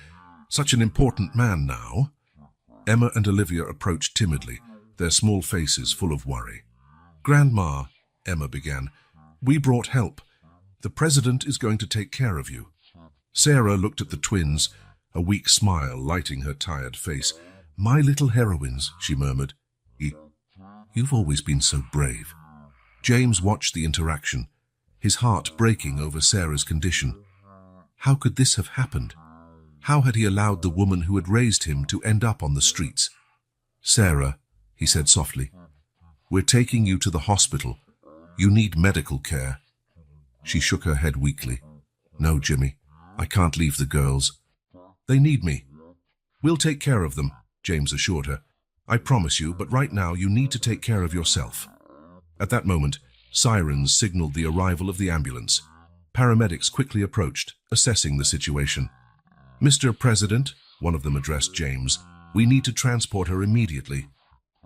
Such an important man now." Emma and Olivia approached timidly, their small faces full of worry. "Grandma," Emma began, "we brought help. The president is going to take care of you." Sarah looked at the twins, a weak smile lighting her tired face. "My little heroines," she murmured. You've always been so brave." James watched the interaction, his heart breaking over Sarah's condition. How could this have happened? How had he allowed the woman who had raised him to end up on the streets? "Sarah," he said softly, "we're taking you to the hospital. You need medical care." She shook her head weakly. "No, Jimmy, I can't leave the girls. They need me." "We'll take care of them," James assured her. "I promise you, but right now you need to take care of yourself." At that moment, sirens signaled the arrival of the ambulance. Paramedics quickly approached, assessing the situation. "Mr. President," one of them addressed James, "we need to transport her immediately.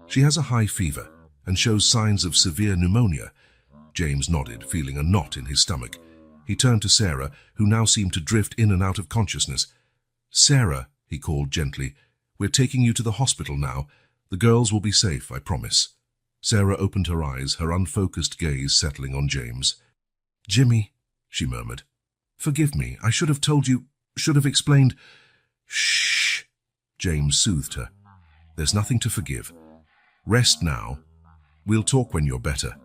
She has a high fever and shows signs of severe pneumonia." James nodded, feeling a knot in his stomach. He turned to Sarah, who now seemed to drift in and out of consciousness. "Sarah," he called gently, "we're taking you to the hospital now. The girls will be safe, I promise." Sarah opened her eyes, her unfocused gaze settling on James. "Jimmy," she murmured, "forgive me. I should have told you, should have explained." "Shh," James soothed her. "There's nothing to forgive. Rest now. We'll talk when you're better."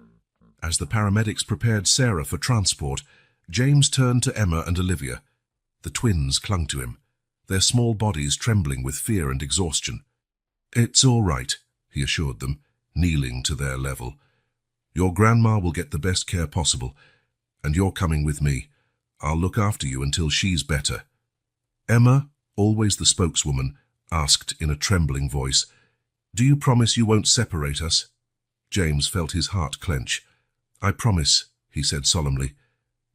As the paramedics prepared Sarah for transport, James turned to Emma and Olivia. The twins clung to him, their small bodies trembling with fear and exhaustion. "It's all right," he assured them, kneeling to their level. "Your grandma will get the best care possible, and you're coming with me. I'll look after you until she's better." Emma, always the spokeswoman, asked in a trembling voice, "Do you promise you won't separate us?" James felt his heart clench. "I promise," he said solemnly.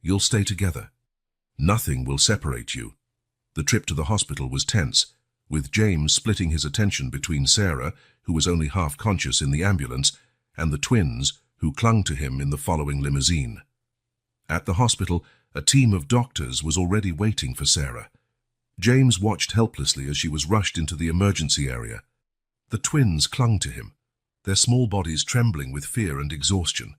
"You'll stay together. Nothing will separate you." The trip to the hospital was tense, with James splitting his attention between Sarah, who was only half conscious in the ambulance, and the twins, who clung to him in the following limousine. At the hospital, a team of doctors was already waiting for Sarah. James watched helplessly as she was rushed into the emergency area. The twins clung to him, their small bodies trembling with fear and exhaustion.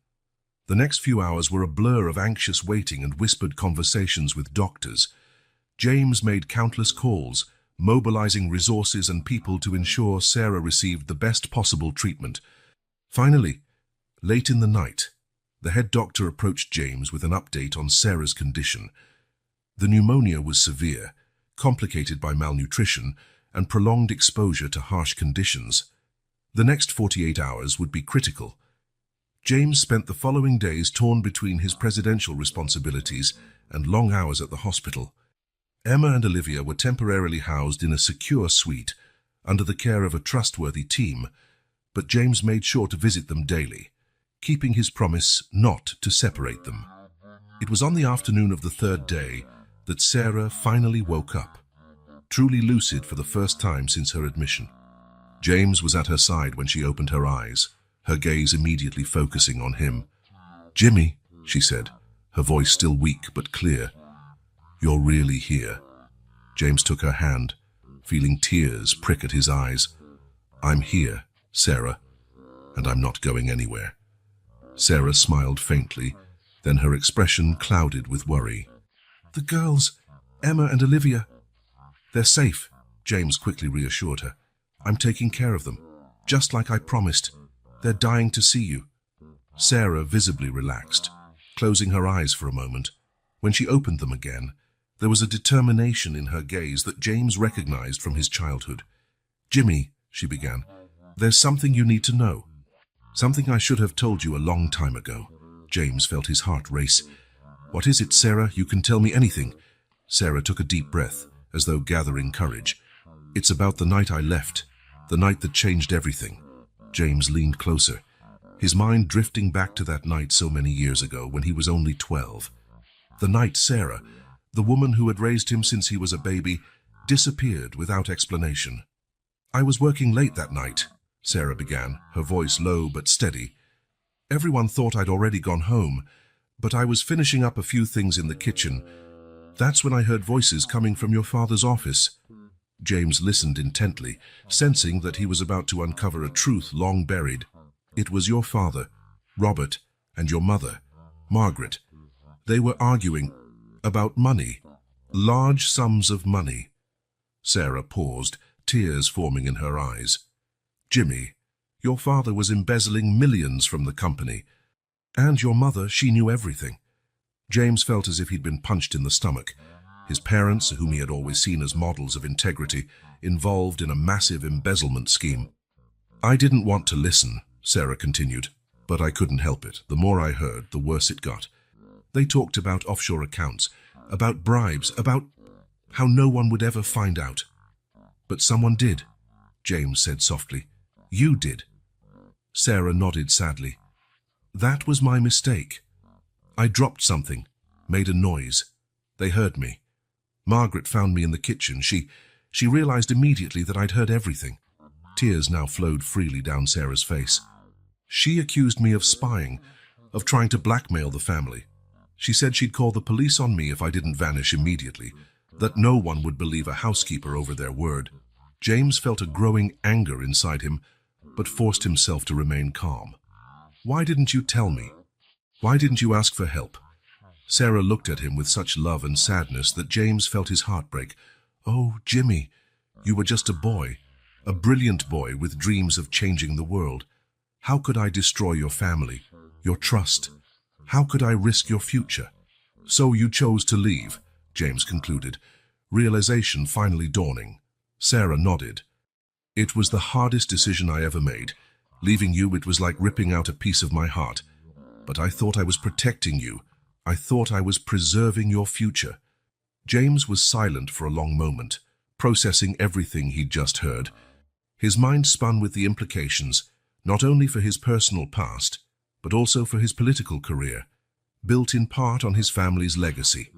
The next few hours were a blur of anxious waiting and whispered conversations with doctors. James made countless calls, mobilizing resources and people to ensure Sarah received the best possible treatment. Finally, late in the night, the head doctor approached James with an update on Sarah's condition. The pneumonia was severe, complicated by malnutrition and prolonged exposure to harsh conditions. The next 48 hours would be critical. James spent the following days torn between his presidential responsibilities and long hours at the hospital. Emma and Olivia were temporarily housed in a secure suite under the care of a trustworthy team, but James made sure to visit them daily, keeping his promise not to separate them. It was on the afternoon of the third day that Sarah finally woke up, truly lucid for the first time since her admission. James was at her side when she opened her eyes, her gaze immediately focusing on him. "Jimmy," she said, her voice still weak but clear. "You're really here." James took her hand, feeling tears prick at his eyes. "I'm here, Sarah, and I'm not going anywhere." Sarah smiled faintly, then her expression clouded with worry. "The girls, Emma and Olivia, they're safe," James quickly reassured her. "I'm taking care of them, just like I promised. They're dying to see you." Sarah visibly relaxed, closing her eyes for a moment. When she opened them again, there was a determination in her gaze that James recognized from his childhood. "Jimmy," she began, "there's something you need to know. Something I should have told you a long time ago." James felt his heart race. "What is it, Sarah? You can tell me anything." Sarah took a deep breath, as though gathering courage. "It's about the night I left, the night that changed everything." James leaned closer, his mind drifting back to that night so many years ago when he was only 12. The night Sarah, the woman who had raised him since he was a baby, disappeared without explanation. "I was working late that night," Sarah began, her voice low but steady. "Everyone thought I'd already gone home, but I was finishing up a few things in the kitchen. That's when I heard voices coming from your father's office." James listened intently, sensing that he was about to uncover a truth long buried. "It was your father, Robert, and your mother, Margaret. They were arguing about money, large sums of money." Sarah paused, tears forming in her eyes. "Jimmy, your father was embezzling millions from the company. And your mother, she knew everything." James felt as if he'd been punched in the stomach. His parents, whom he had always seen as models of integrity, involved in a massive embezzlement scheme. "I didn't want to listen," Sarah continued, "but I couldn't help it. The more I heard, the worse it got. They talked about offshore accounts, about bribes, about how no one would ever find out. But someone did," James said softly. "You did." Sarah nodded sadly. "That was my mistake. I dropped something, made a noise. They heard me. Margaret found me in the kitchen. She realized immediately that I'd heard everything." Tears now flowed freely down Sarah's face. "She accused me of spying, of trying to blackmail the family. She said she'd call the police on me if I didn't vanish immediately, that no one would believe a housekeeper over their word." James felt a growing anger inside him, but forced himself to remain calm. "Why didn't you tell me? Why didn't you ask for help?" Sarah looked at him with such love and sadness that James felt his heart break. "Oh, Jimmy, you were just a boy, a brilliant boy with dreams of changing the world. How could I destroy your family, your trust? How could I risk your future?" "So you chose to leave," James concluded, realization finally dawning. Sarah nodded. "It was the hardest decision I ever made. Leaving you, it was like ripping out a piece of my heart. But I thought I was protecting you. I thought I was preserving your future." James was silent for a long moment, processing everything he'd just heard. His mind spun with the implications, not only for his personal past, but also for his political career, built in part on his family's legacy.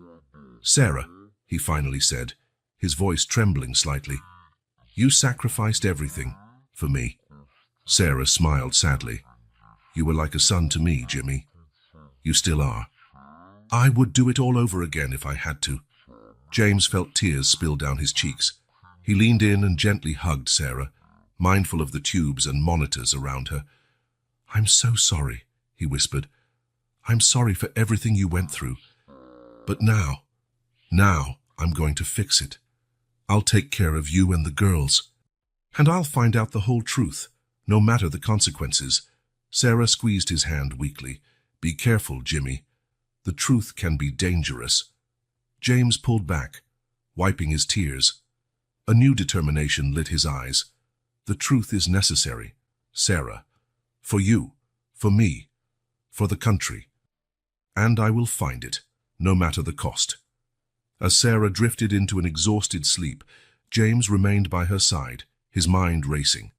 "Sarah," he finally said, his voice trembling slightly, "you sacrificed everything for me." Sarah smiled sadly. "You were like a son to me, Jimmy. You still are." "I would do it all over again if I had to." James felt tears spill down his cheeks. He leaned in and gently hugged Sarah, mindful of the tubes and monitors around her. "I'm so sorry," he whispered. "I'm sorry for everything you went through. But now I'm going to fix it. I'll take care of you and the girls. And I'll find out the whole truth, no matter the consequences." Sarah squeezed his hand weakly. "Be careful, Jimmy. The truth can be dangerous." James pulled back, wiping his tears. A new determination lit his eyes. "The truth is necessary, Sarah. For you, for me, for the country. And I will find it, no matter the cost." As Sarah drifted into an exhausted sleep, James remained by her side, his mind racing.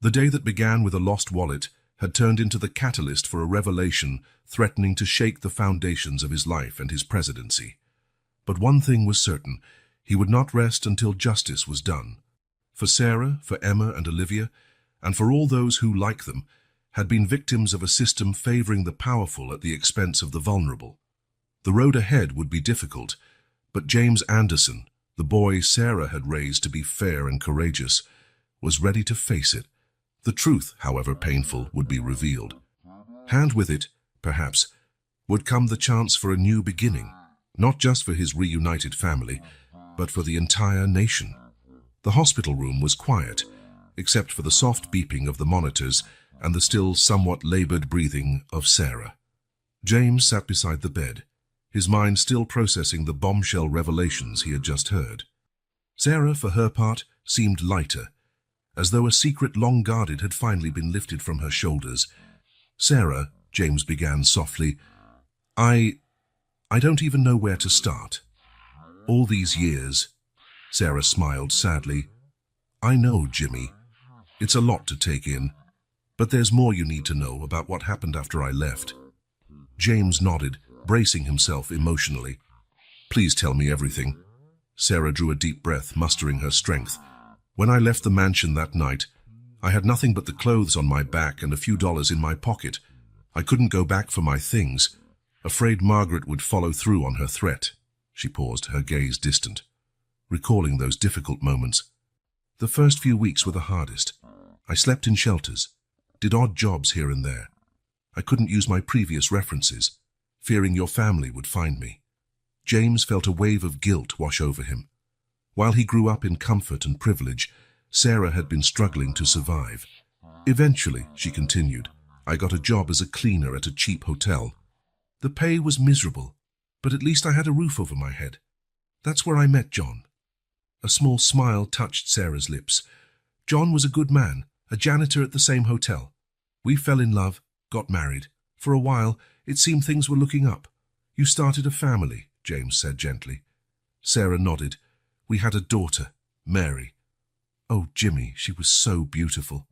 The day that began with a lost wallet had turned into the catalyst for a revelation threatening to shake the foundations of his life and his presidency. But one thing was certain: he would not rest until justice was done. For Sarah, for Emma and Olivia, and for all those who, like them, had been victims of a system favoring the powerful at the expense of the vulnerable. The road ahead would be difficult, but James Anderson, the boy Sarah had raised to be fair and courageous, was ready to face it. The truth, however painful, would be revealed. Hand with it, perhaps, would come the chance for a new beginning, not just for his reunited family, but for the entire nation. The hospital room was quiet, except for the soft beeping of the monitors and the still somewhat labored breathing of Sarah. James sat beside the bed, his mind still processing the bombshell revelations he had just heard. Sarah, for her part, seemed lighter, as though a secret long guarded had finally been lifted from her shoulders. "Sarah," James began softly, I don't even know where to start. All these years," Sarah smiled sadly. "I know, Jimmy. It's a lot to take in, but there's more you need to know about what happened after I left." James nodded, bracing himself emotionally. "Please tell me everything." Sarah drew a deep breath, mustering her strength. "When I left the mansion that night, I had nothing but the clothes on my back and a few dollars in my pocket. I couldn't go back for my things, afraid Margaret would follow through on her threat." She paused, her gaze distant, recalling those difficult moments. "The first few weeks were the hardest. I slept in shelters, did odd jobs here and there. I couldn't use my previous references, fearing your family would find me." James felt a wave of guilt wash over him. While he grew up in comfort and privilege, Sarah had been struggling to survive. "Eventually," she continued, "I got a job as a cleaner at a cheap hotel. The pay was miserable, but at least I had a roof over my head. That's where I met John." A small smile touched Sarah's lips. "John was a good man, a janitor at the same hotel. We fell in love, got married. For a while, it seemed things were looking up. You started a family," James said gently. Sarah nodded. "We had a daughter, Mary. Oh, Jimmy, she was so beautiful.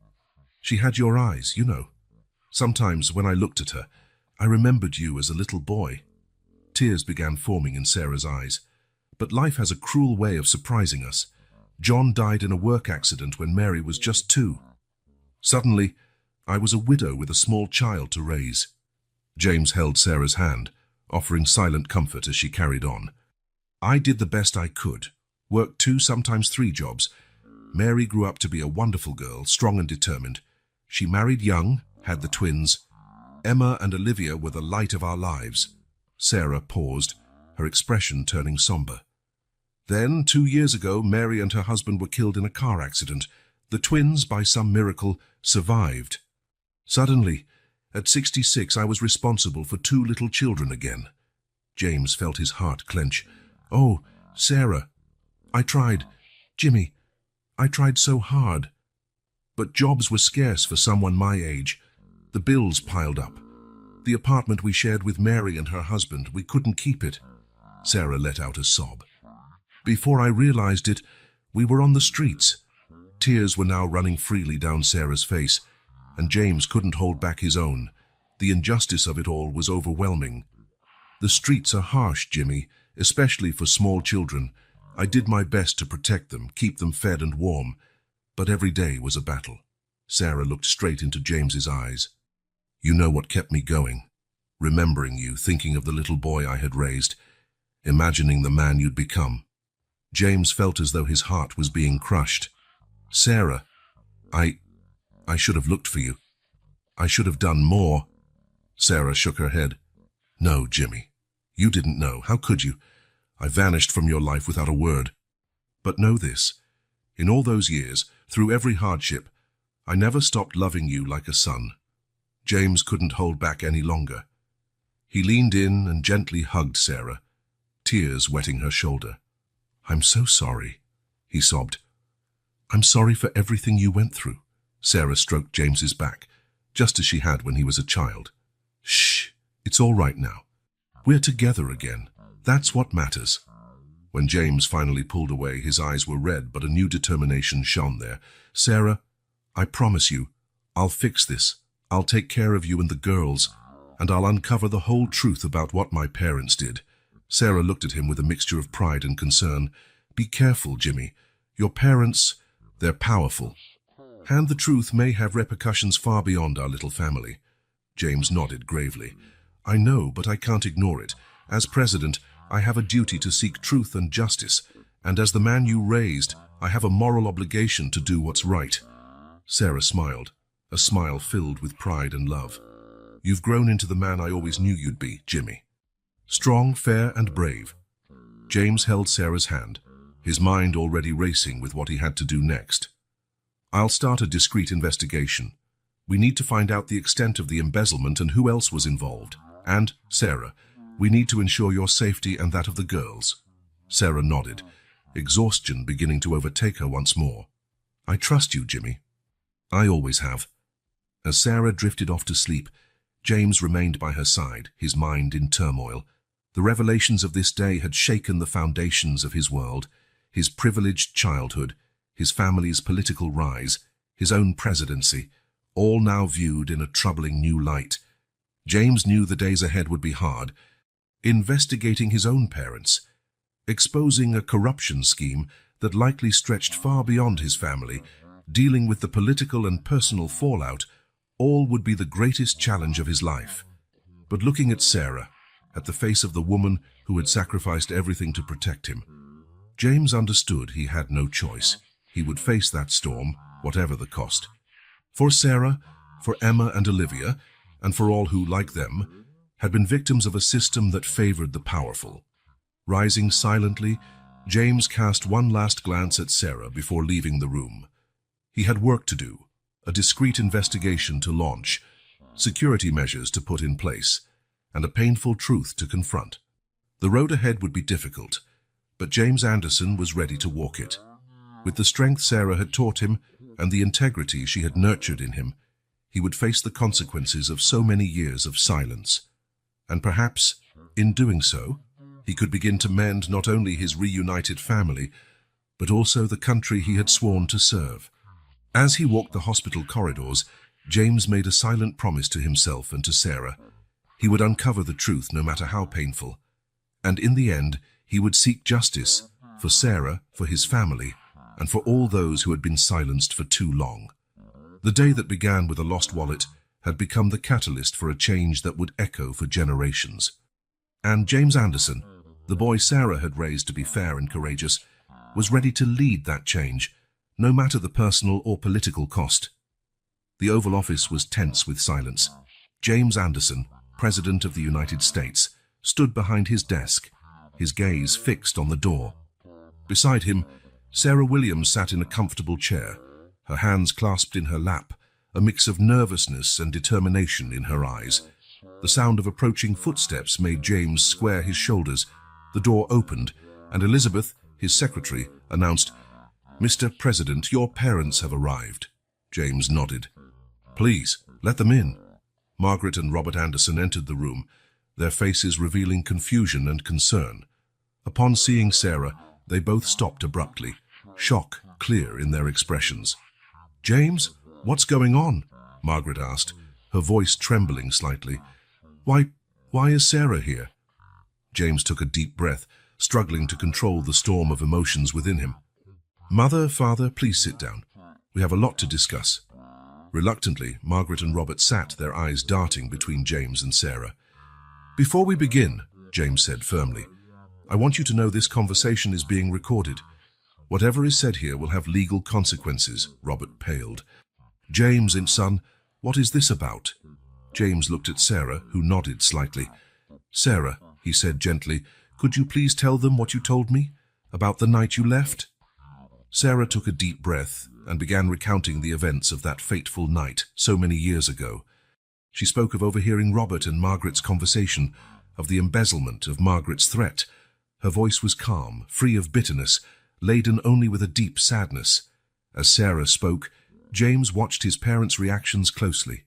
She had your eyes, you know. Sometimes when I looked at her, I remembered you as a little boy." Tears began forming in Sarah's eyes. But life has a cruel way of surprising us. John died in a work accident when Mary was just 2. Suddenly, I was a widow with a small child to raise. James held Sarah's hand, offering silent comfort as she carried on. "I did the best I could, worked 2, sometimes 3 jobs. Mary grew up to be a wonderful girl, strong and determined. She married young, had the twins. Emma and Olivia were the light of our lives." Sarah paused, her expression turning somber. "Then, 2 years ago, Mary and her husband were killed in a car accident. The twins, by some miracle, survived. Suddenly, at 66, I was responsible for 2 little children again." James felt his heart clench. "Oh, Sarah, I tried. Jimmy, I tried so hard. But jobs were scarce for someone my age. The bills piled up. The apartment we shared with Mary and her husband, we couldn't keep it." Sarah let out a sob. "Before I realized it, we were on the streets." Tears were now running freely down Sarah's face, and James couldn't hold back his own. The injustice of it all was overwhelming. "The streets are harsh, Jimmy, especially for small children. I did my best to protect them, keep them fed and warm, but every day was a battle." Sarah looked straight into James's eyes. "You know what kept me going. Remembering you, thinking of the little boy I had raised, imagining the man you'd become." James felt as though his heart was being crushed. "Sarah, I should have looked for you. I should have done more." Sarah shook her head. "No, Jimmy, you didn't know. How could you? I vanished from your life without a word. But know this, in all those years, through every hardship, I never stopped loving you like a son." James couldn't hold back any longer. He leaned in and gently hugged Sarah, tears wetting her shoulder. "I'm so sorry," he sobbed. "I'm sorry for everything you went through." Sarah stroked James's back, just as she had when he was a child. "Shh, it's all right now. We're together again. That's what matters." When James finally pulled away, his eyes were red, but a new determination shone there. "Sarah, I promise you, I'll fix this. I'll take care of you and the girls, and I'll uncover the whole truth about what my parents did. Sarah looked at him with a mixture of pride and concern. Be careful, Jimmy. Your parents, they're powerful. And the truth may have repercussions far beyond our little family. James nodded gravely. I know, but I can't ignore it. As president, I have a duty to seek truth and justice, and as the man you raised, I have a moral obligation to do what's right. Sarah smiled, a smile filled with pride and love. You've grown into the man I always knew you'd be, Jimmy. Strong, fair, and brave. James held Sarah's hand, his mind already racing with what he had to do next. I'll start a discreet investigation. We need to find out the extent of the embezzlement and who else was involved. And, Sarah, we need to ensure your safety and that of the girls. Sarah nodded, exhaustion beginning to overtake her once more. I trust you, Jimmy. I always have. As Sarah drifted off to sleep, James remained by her side, his mind in turmoil. The revelations of this day had shaken the foundations of his world, his privileged childhood, his family's political rise, his own presidency, all now viewed in a troubling new light. James knew the days ahead would be hard, investigating his own parents, exposing a corruption scheme that likely stretched far beyond his family, dealing with the political and personal fallout, all would be the greatest challenge of his life. But looking at Sarah, at the face of the woman who had sacrificed everything to protect him, James understood he had no choice. He would face that storm, whatever the cost. For Sarah, for Emma and Olivia, and for all who, like them, had been victims of a system that favored the powerful. Rising silently, James cast one last glance at Sarah before leaving the room. He had work to do, a discreet investigation to launch, security measures to put in place, and a painful truth to confront. The road ahead would be difficult, but James Anderson was ready to walk it. With the strength Sarah had taught him and the integrity she had nurtured in him, he would face the consequences of so many years of silence. And perhaps, in doing so, he could begin to mend not only his reunited family, but also the country he had sworn to serve. As he walked the hospital corridors, James made a silent promise to himself and to Sarah. He would uncover the truth no matter how painful. And in the end, he would seek justice for Sarah, for his family, and for all those who had been silenced for too long. The day that began with a lost wallet had become the catalyst for a change that would echo for generations. And James Anderson, the boy Sarah had raised to be fair and courageous, was ready to lead that change, no matter the personal or political cost. The Oval Office was tense with silence. James Anderson, President of the United States, stood behind his desk, his gaze fixed on the door. Beside him, Sarah Williams sat in a comfortable chair, her hands clasped in her lap, a mix of nervousness and determination in her eyes. The sound of approaching footsteps made James square his shoulders. The door opened, and Elizabeth, his secretary, announced, "Mr. President, your parents have arrived." James nodded. "Please, let them in." Margaret and Robert Anderson entered the room, their faces revealing confusion and concern. Upon seeing Sarah, they both stopped abruptly, shock clear in their expressions. "James, what's going on?" Margaret asked, her voice trembling slightly. Why is Sarah here?" James took a deep breath, struggling to control the storm of emotions within him. "Mother, Father, please sit down. We have a lot to discuss." Reluctantly, Margaret and Robert sat, their eyes darting between James and Sarah. "Before we begin," James said firmly, "I want you to know this conversation is being recorded. Whatever is said here will have legal consequences." Robert paled. "James, son, what is this about?" James looked at Sarah, who nodded slightly. "Sarah," he said gently, "could you please tell them what you told me about the night you left?" Sarah took a deep breath and began recounting the events of that fateful night so many years ago. She spoke of overhearing Robert and Margaret's conversation, of the embezzlement, of Margaret's threat. Her voice was calm, free of bitterness, laden only with a deep sadness. As Sarah spoke, James watched his parents' reactions closely.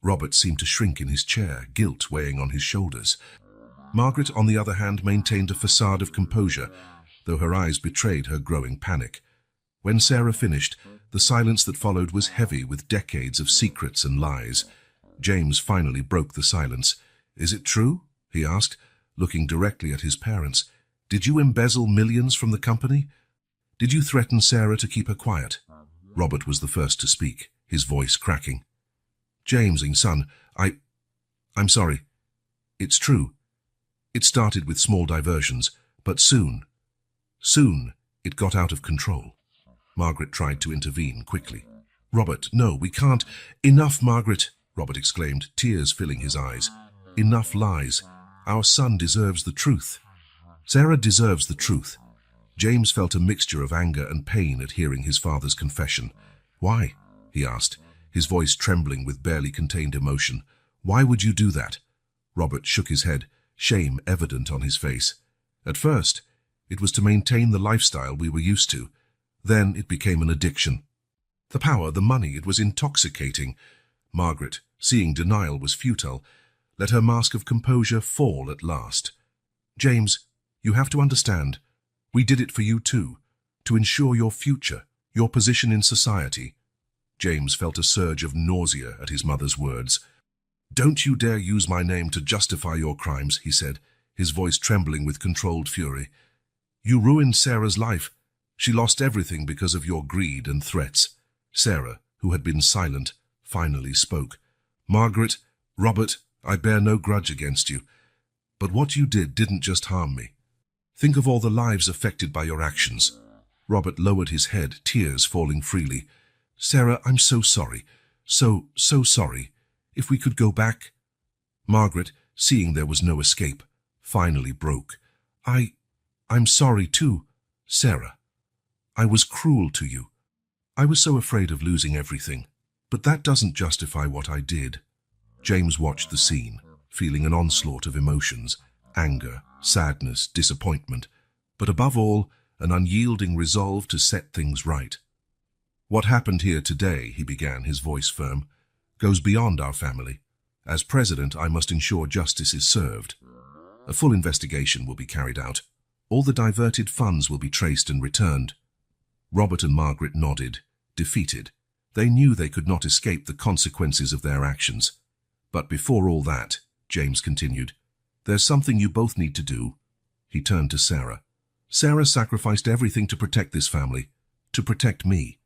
Robert seemed to shrink in his chair, guilt weighing on his shoulders. Margaret, on the other hand, maintained a facade of composure, though her eyes betrayed her growing panic. When Sarah finished, the silence that followed was heavy with decades of secrets and lies. James finally broke the silence. "Is it true?" he asked, looking directly at his parents. "Did you embezzle millions from the company? Did you threaten Sarah to keep her quiet?" Robert was the first to speak, his voice cracking. "James, son, I'm sorry. It's true. It started with small diversions, but soon, it got out of control." Margaret tried to intervene quickly. "Robert, no, we can't." "Enough, Margaret," Robert exclaimed, tears filling his eyes. "Enough lies. Our son deserves the truth. Sarah deserves the truth." James felt a mixture of anger and pain at hearing his father's confession. "Why?" he asked, his voice trembling with barely contained emotion. "Why would you do that?" Robert shook his head, shame evident on his face. "At first, it was to maintain the lifestyle we were used to. Then it became an addiction. The power, the money, it was intoxicating." Margaret, seeing denial was futile, let her mask of composure fall at last. "James, you have to understand. We did it for you too, to ensure your future, your position in society." James felt a surge of nausea at his mother's words. "Don't you dare use my name to justify your crimes," he said, his voice trembling with controlled fury. "You ruined Sarah's life. She lost everything because of your greed and threats." Sarah, who had been silent, finally spoke. "Margaret, Robert, I bear no grudge against you. But what you did didn't just harm me. Think of all the lives affected by your actions." Robert lowered his head, tears falling freely. "Sarah, I'm so sorry. So sorry. If we could go back." Margaret, seeing there was no escape, finally broke. I'm sorry too, Sarah. I was cruel to you. I was so afraid of losing everything. But that doesn't justify what I did." James watched the scene, feeling an onslaught of emotions, anger, sadness, disappointment, but above all, an unyielding resolve to set things right. "What happened here today," he began, his voice firm, "goes beyond our family. As president, I must ensure justice is served. A full investigation will be carried out. All the diverted funds will be traced and returned." Robert and Margaret nodded, defeated. They knew they could not escape the consequences of their actions. "But before all that," James continued, "there's something you both need to do." He turned to Sarah. "Sarah sacrificed everything to protect this family, to protect me.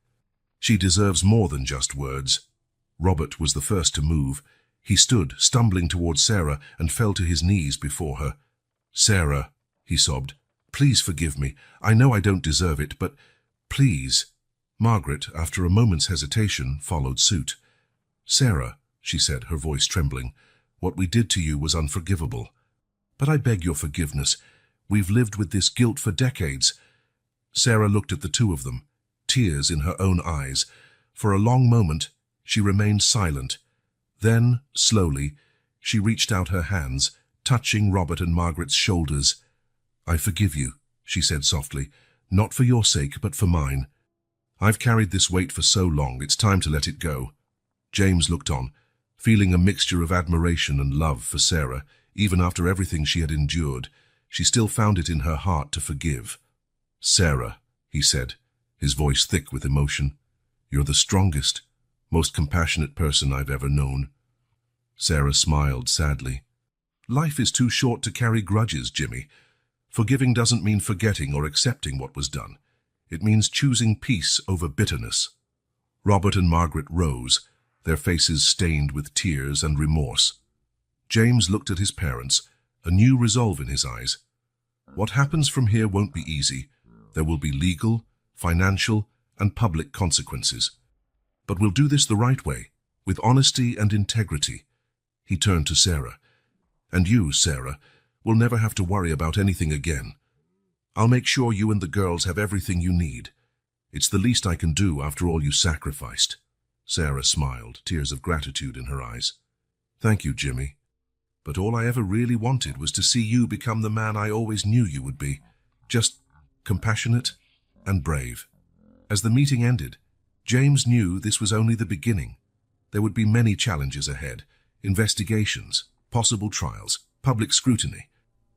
She deserves more than just words." Robert was the first to move. He stood, stumbling towards Sarah, and fell to his knees before her. "Sarah," he sobbed, "please forgive me. I know I don't deserve it, but please." Margaret, after a moment's hesitation, followed suit. "Sarah," she said, her voice trembling, "what we did to you was unforgivable. But I beg your forgiveness. We've lived with this guilt for decades." Sarah looked at the two of them, tears in her own eyes. For a long moment, she remained silent. Then, slowly, she reached out her hands, touching Robert and Margaret's shoulders. "I forgive you," she said softly, "not for your sake, but for mine. I've carried this weight for so long, it's time to let it go." James looked on, feeling a mixture of admiration and love for Sarah. Even after everything she had endured, she still found it in her heart to forgive. "Sarah," he said, his voice thick with emotion, "you're the strongest, most compassionate person I've ever known." Sarah smiled sadly. "Life is too short to carry grudges, Jimmy. Forgiving doesn't mean forgetting or accepting what was done. It means choosing peace over bitterness." Robert and Margaret rose, their faces stained with tears and remorse. James looked at his parents, a new resolve in his eyes. "What happens from here won't be easy. There will be legal, financial, and public consequences. But we'll do this the right way, with honesty and integrity." He turned to Sarah. "And you, Sarah, will never have to worry about anything again. I'll make sure you and the girls have everything you need. It's the least I can do after all you sacrificed." Sarah smiled, tears of gratitude in her eyes. "Thank you, Jimmy. But all I ever really wanted was to see you become the man I always knew you would be. Just compassionate and brave." As the meeting ended, James knew this was only the beginning. There would be many challenges ahead, investigations, possible trials, public scrutiny.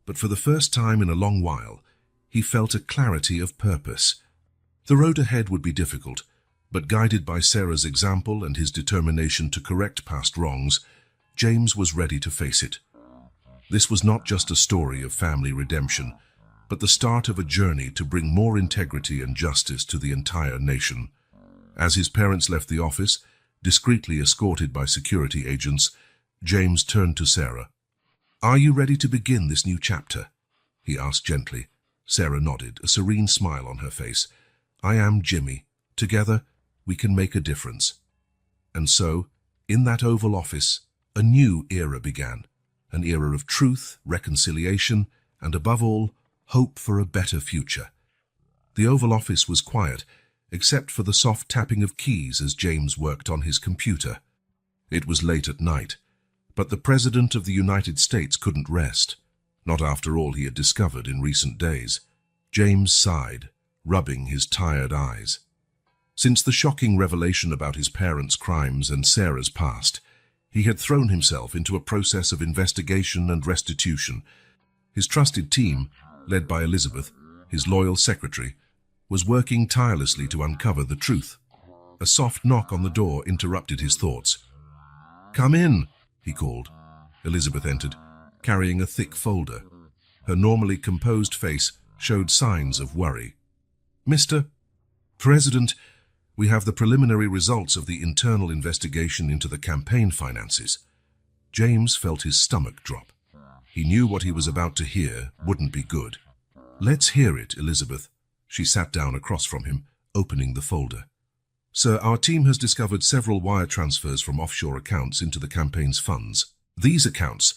But for the first time in a long while, he felt a clarity of purpose. The road ahead would be difficult, but guided by Sarah's example and his determination to correct past wrongs, James was ready to face it. This was not just a story of family redemption, but the start of a journey to bring more integrity and justice to the entire nation. As his parents left the office, discreetly escorted by security agents, James turned to Sarah. "Are you ready to begin this new chapter?" he asked gently. Sarah nodded, a serene smile on her face. "I am Jimmy. Together, we can make a difference." And so, in that Oval Office, a new era began. An era of truth, reconciliation, and above all, hope for a better future. The Oval Office was quiet, except for the soft tapping of keys as James worked on his computer. It was late at night, but the President of the United States couldn't rest, not after all he had discovered in recent days. James sighed, rubbing his tired eyes. Since the shocking revelation about his parents' crimes and Sarah's past, he had thrown himself into a process of investigation and restitution. His trusted team, led by Elizabeth, his loyal secretary, was working tirelessly to uncover the truth. A soft knock on the door interrupted his thoughts. "Come in," he called. Elizabeth entered, carrying a thick folder. Her normally composed face showed signs of worry. "Mr. President, we have the preliminary results of the internal investigation into the campaign finances." James felt his stomach drop. He knew what he was about to hear wouldn't be good. "Let's hear it, Elizabeth." She sat down across from him, opening the folder. "Sir, our team has discovered several wire transfers from offshore accounts into the campaign's funds. These accounts,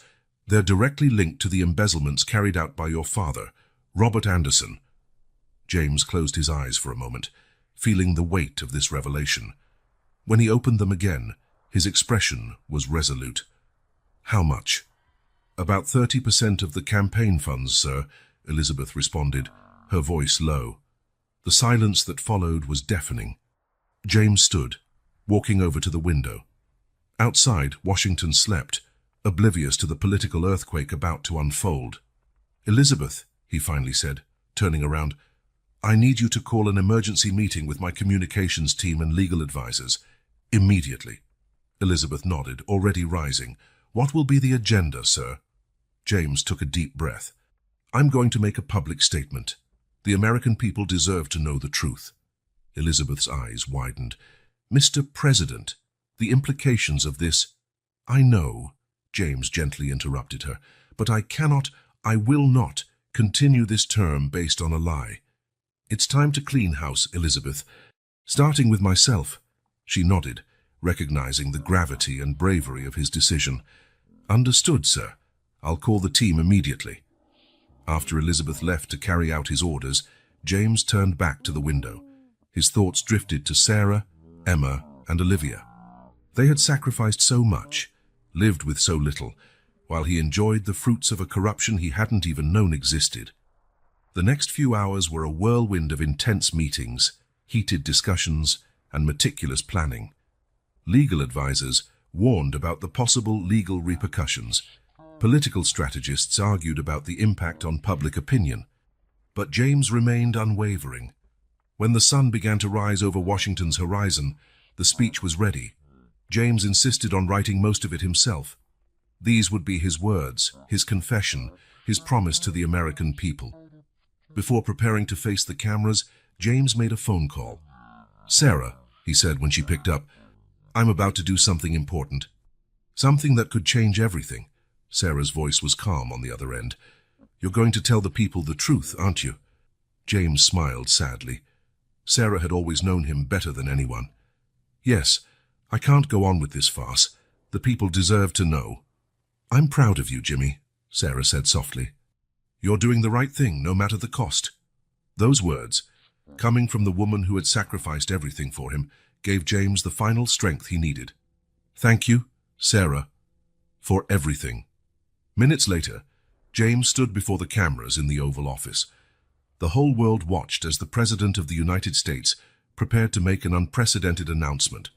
they're directly linked to the embezzlements carried out by your father, Robert Anderson." James closed his eyes for a moment, feeling the weight of this revelation. When he opened them again, his expression was resolute. "How much?" "About 30% of the campaign funds, sir," Elizabeth responded, her voice low. The silence that followed was deafening. James stood, walking over to the window. Outside, Washington slept, oblivious to the political earthquake about to unfold. "Elizabeth," he finally said, turning around, "I need you to call an emergency meeting with my communications team and legal advisors. Immediately." Elizabeth nodded, already rising. "What will be the agenda, sir?" James took a deep breath. "I'm going to make a public statement. The American people deserve to know the truth." Elizabeth's eyes widened. "Mr. President, the implications of this—" "I know," James gently interrupted her, "but I will not continue this term based on a lie. It's time to clean house, Elizabeth. Starting with myself." She nodded, recognizing the gravity and bravery of his decision. "Understood, sir. I'll call the team immediately." After Elizabeth left to carry out his orders, James turned back to the window. His thoughts drifted to Sarah, Emma, and Olivia. They had sacrificed so much, lived with so little, while he enjoyed the fruits of a corruption he hadn't even known existed. The next few hours were a whirlwind of intense meetings, heated discussions, and meticulous planning. Legal advisors warned about the possible legal repercussions. Political strategists argued about the impact on public opinion. But James remained unwavering. When the sun began to rise over Washington's horizon, the speech was ready. James insisted on writing most of it himself. These would be his words, his confession, his promise to the American people. Before preparing to face the cameras, James made a phone call. "Sarah," he said when she picked up, "I'm about to do something important. Something that could change everything." Sarah's voice was calm on the other end. "You're going to tell the people the truth, aren't you?" James smiled sadly. Sarah had always known him better than anyone. "Yes, I can't go on with this farce. The people deserve to know." "I'm proud of you, Jimmy," Sarah said softly. "You're doing the right thing, no matter the cost." Those words, coming from the woman who had sacrificed everything for him, gave James the final strength he needed. "Thank you, Sarah, for everything." Minutes later, James stood before the cameras in the Oval Office. The whole world watched as the President of the United States prepared to make an unprecedented announcement.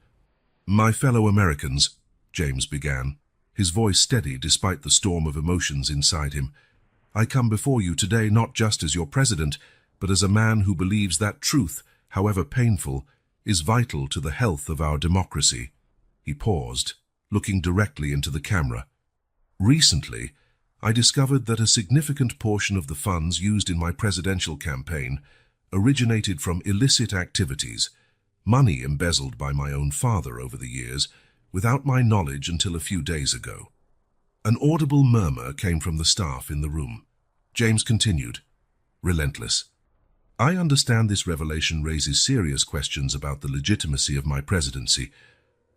"My fellow Americans," James began, his voice steady despite the storm of emotions inside him, "I come before you today not just as your president, but as a man who believes that truth, however painful, is vital to the health of our democracy." He paused, looking directly into the camera. "Recently, I discovered that a significant portion of the funds used in my presidential campaign originated from illicit activities, money embezzled by my own father over the years, without my knowledge until a few days ago." An audible murmur came from the staff in the room. James continued, relentless. "I understand this revelation raises serious questions about the legitimacy of my presidency.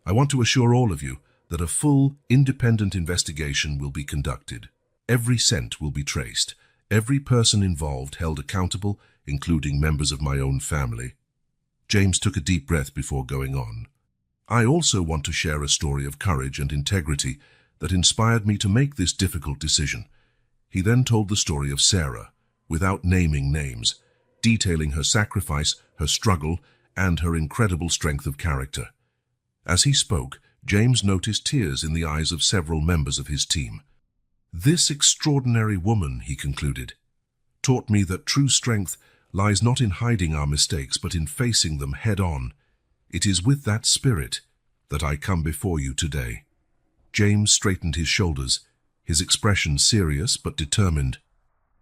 I want to assure all of you that a full, independent investigation will be conducted. Every cent will be traced, every person involved held accountable, including members of my own family." James took a deep breath before going on. "I also want to share a story of courage and integrity that inspired me to make this difficult decision." He then told the story of Sarah, without naming names, detailing her sacrifice, her struggle, and her incredible strength of character. As he spoke, James noticed tears in the eyes of several members of his team. "This extraordinary woman," he concluded, "taught me that true strength lies not in hiding our mistakes, but in facing them head-on. It is with that spirit that I come before you today." James straightened his shoulders, his expression serious but determined.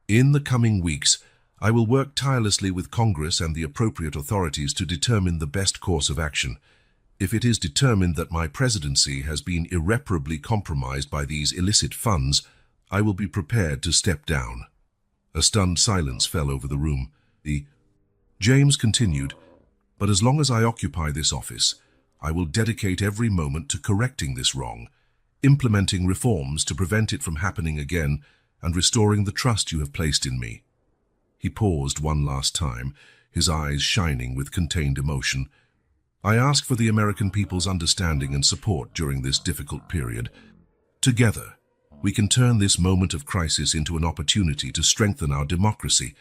"In the coming weeks, I will work tirelessly with Congress and the appropriate authorities to determine the best course of action. If it is determined that my presidency has been irreparably compromised by these illicit funds, I will be prepared to step down." A stunned silence fell over the room. James continued, "But as long as I occupy this office, I will dedicate every moment to correcting this wrong, implementing reforms to prevent it from happening again, and restoring the trust you have placed in me." He paused one last time, his eyes shining with contained emotion. "I ask for the American people's understanding and support during this difficult period. Together, we can turn this moment of crisis into an opportunity to strengthen our democracy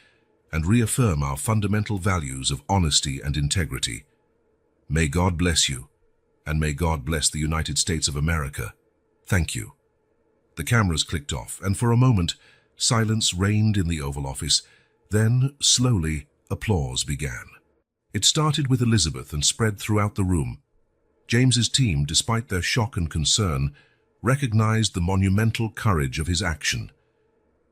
and reaffirm our fundamental values of honesty and integrity. May God bless you, and may God bless the United States of America. Thank you." The cameras clicked off, and for a moment, silence reigned in the Oval Office. Then, slowly, applause began. It started with Elizabeth and spread throughout the room. James's team, despite their shock and concern, recognized the monumental courage of his action.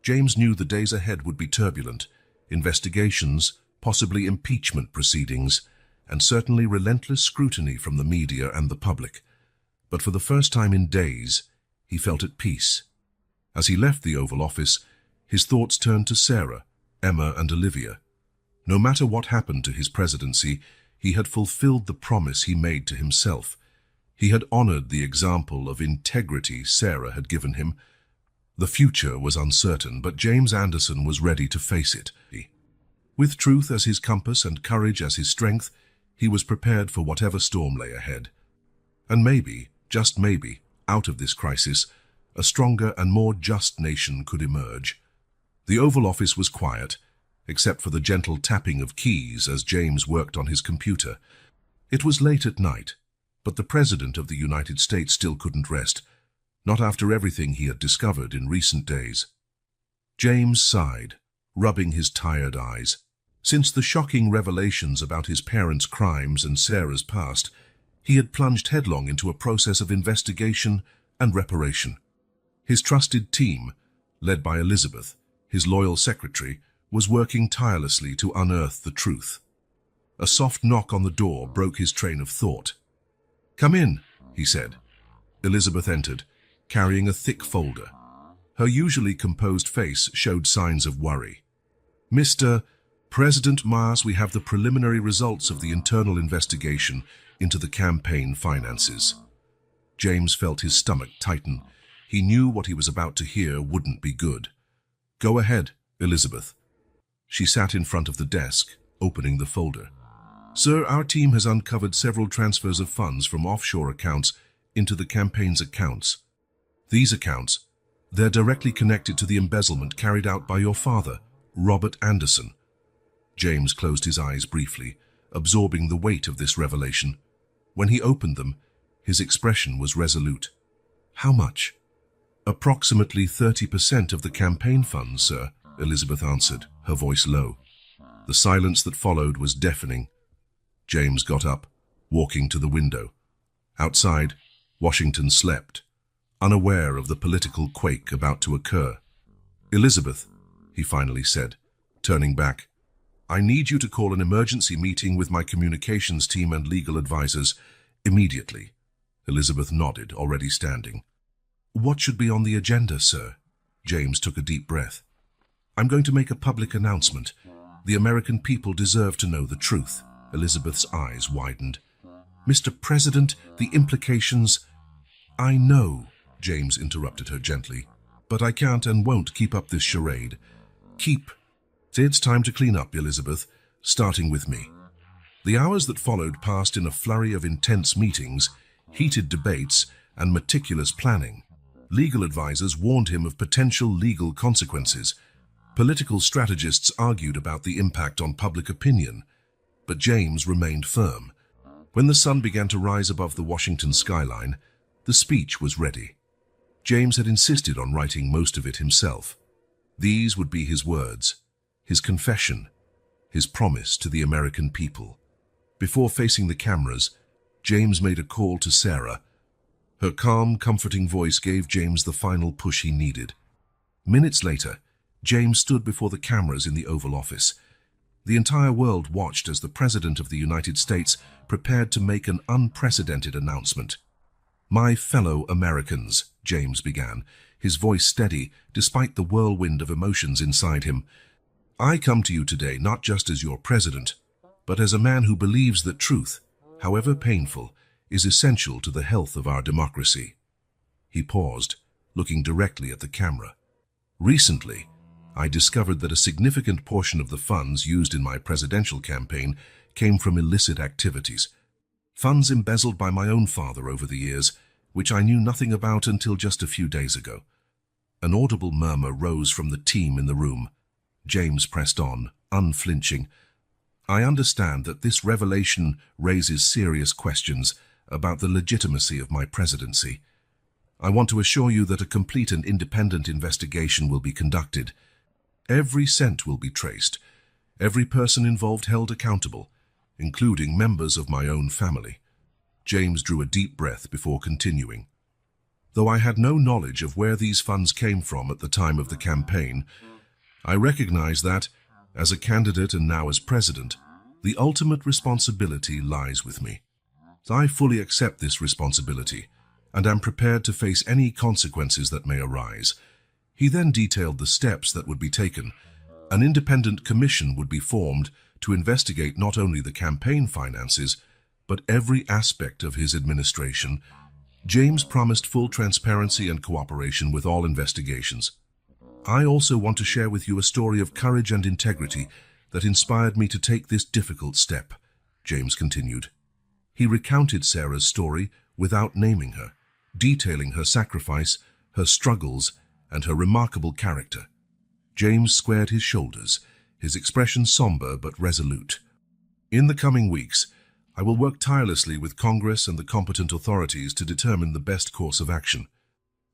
James knew the days ahead would be turbulent, investigations, possibly impeachment proceedings, and certainly relentless scrutiny from the media and the public. But for the first time in days, he felt at peace. As he left the Oval Office, his thoughts turned to Sarah, Emma, and Olivia. No matter what happened to his presidency, he had fulfilled the promise he made to himself. He had honored the example of integrity Sarah had given him. The future was uncertain, but James Anderson was ready to face it. With truth as his compass and courage as his strength, he was prepared for whatever storm lay ahead. And maybe, just maybe, out of this crisis, a stronger and more just nation could emerge. The Oval Office was quiet, except for the gentle tapping of keys as James worked on his computer. It was late at night, but the President of the United States still couldn't rest, not after everything he had discovered in recent days. James sighed, rubbing his tired eyes. Since the shocking revelations about his parents' crimes and Sarah's past, he had plunged headlong into a process of investigation and reparation. His trusted team, led by Elizabeth, his loyal secretary, was working tirelessly to unearth the truth. A soft knock on the door broke his train of thought. "Come in," he said. Elizabeth entered, carrying a thick folder. Her usually composed face showed signs of worry. "Mr. President Mars, we have the preliminary results of the internal investigation into the campaign finances." James felt his stomach tighten. He knew what he was about to hear wouldn't be good. "Go ahead, Elizabeth." She sat in front of the desk, opening the folder. "Sir, our team has uncovered several transfers of funds from offshore accounts into the campaign's accounts. These accounts, they're directly connected to the embezzlement carried out by your father, Robert Anderson." James closed his eyes briefly, absorbing the weight of this revelation. When he opened them, his expression was resolute. "How much?" "Approximately 30% of the campaign funds, sir," Elizabeth answered, her voice low. The silence that followed was deafening. James got up, walking to the window. Outside, Washington slept, unaware of the political quake about to occur. "Elizabeth," he finally said, turning back, "I need you to call an emergency meeting with my communications team and legal advisors immediately." Elizabeth nodded, already standing. "What should be on the agenda, sir?" James took a deep breath. "I'm going to make a public announcement. The American people deserve to know the truth." Elizabeth's eyes widened. "Mr. President, the implications—" "I know," James interrupted her gently, "but I can't and won't keep up this charade. It's time to clean up, Elizabeth, starting with me." The hours that followed passed in a flurry of intense meetings, heated debates, and meticulous planning. Legal advisors warned him of potential legal consequences. Political strategists argued about the impact on public opinion. But James remained firm. When the sun began to rise above the Washington skyline, the speech was ready. James had insisted on writing most of it himself. These would be his words, his confession, his promise to the American people. Before facing the cameras, James made a call to Sarah. Her calm, comforting voice gave James the final push he needed. Minutes later, James stood before the cameras in the Oval Office. The entire world watched as the President of the United States prepared to make an unprecedented announcement. "My fellow Americans," James began, his voice steady despite the whirlwind of emotions inside him. "I come to you today not just as your president, but as a man who believes that truth, however painful, is essential to the health of our democracy." He paused, looking directly at the camera. "Recently, I discovered that a significant portion of the funds used in my presidential campaign came from illicit activities. Funds embezzled by my own father over the years, which I knew nothing about until just a few days ago." An audible murmur rose from the team in the room. James pressed on, unflinching. "I understand that this revelation raises serious questions about the legitimacy of my presidency. I want to assure you that a complete and independent investigation will be conducted. Every cent will be traced, every person involved held accountable, including members of my own family." James drew a deep breath before continuing. "Though I had no knowledge of where these funds came from at the time of the campaign, I recognize that, as a candidate and now as president, the ultimate responsibility lies with me. I fully accept this responsibility and am prepared to face any consequences that may arise." He then detailed the steps that would be taken. An independent commission would be formed to investigate not only the campaign finances, but every aspect of his administration. James promised full transparency and cooperation with all investigations. "I also want to share with you a story of courage and integrity that inspired me to take this difficult step," James continued. He recounted Sarah's story without naming her, detailing her sacrifice, her struggles, and her remarkable character. James squared his shoulders, his expression somber but resolute. "In the coming weeks, I will work tirelessly with Congress and the competent authorities to determine the best course of action.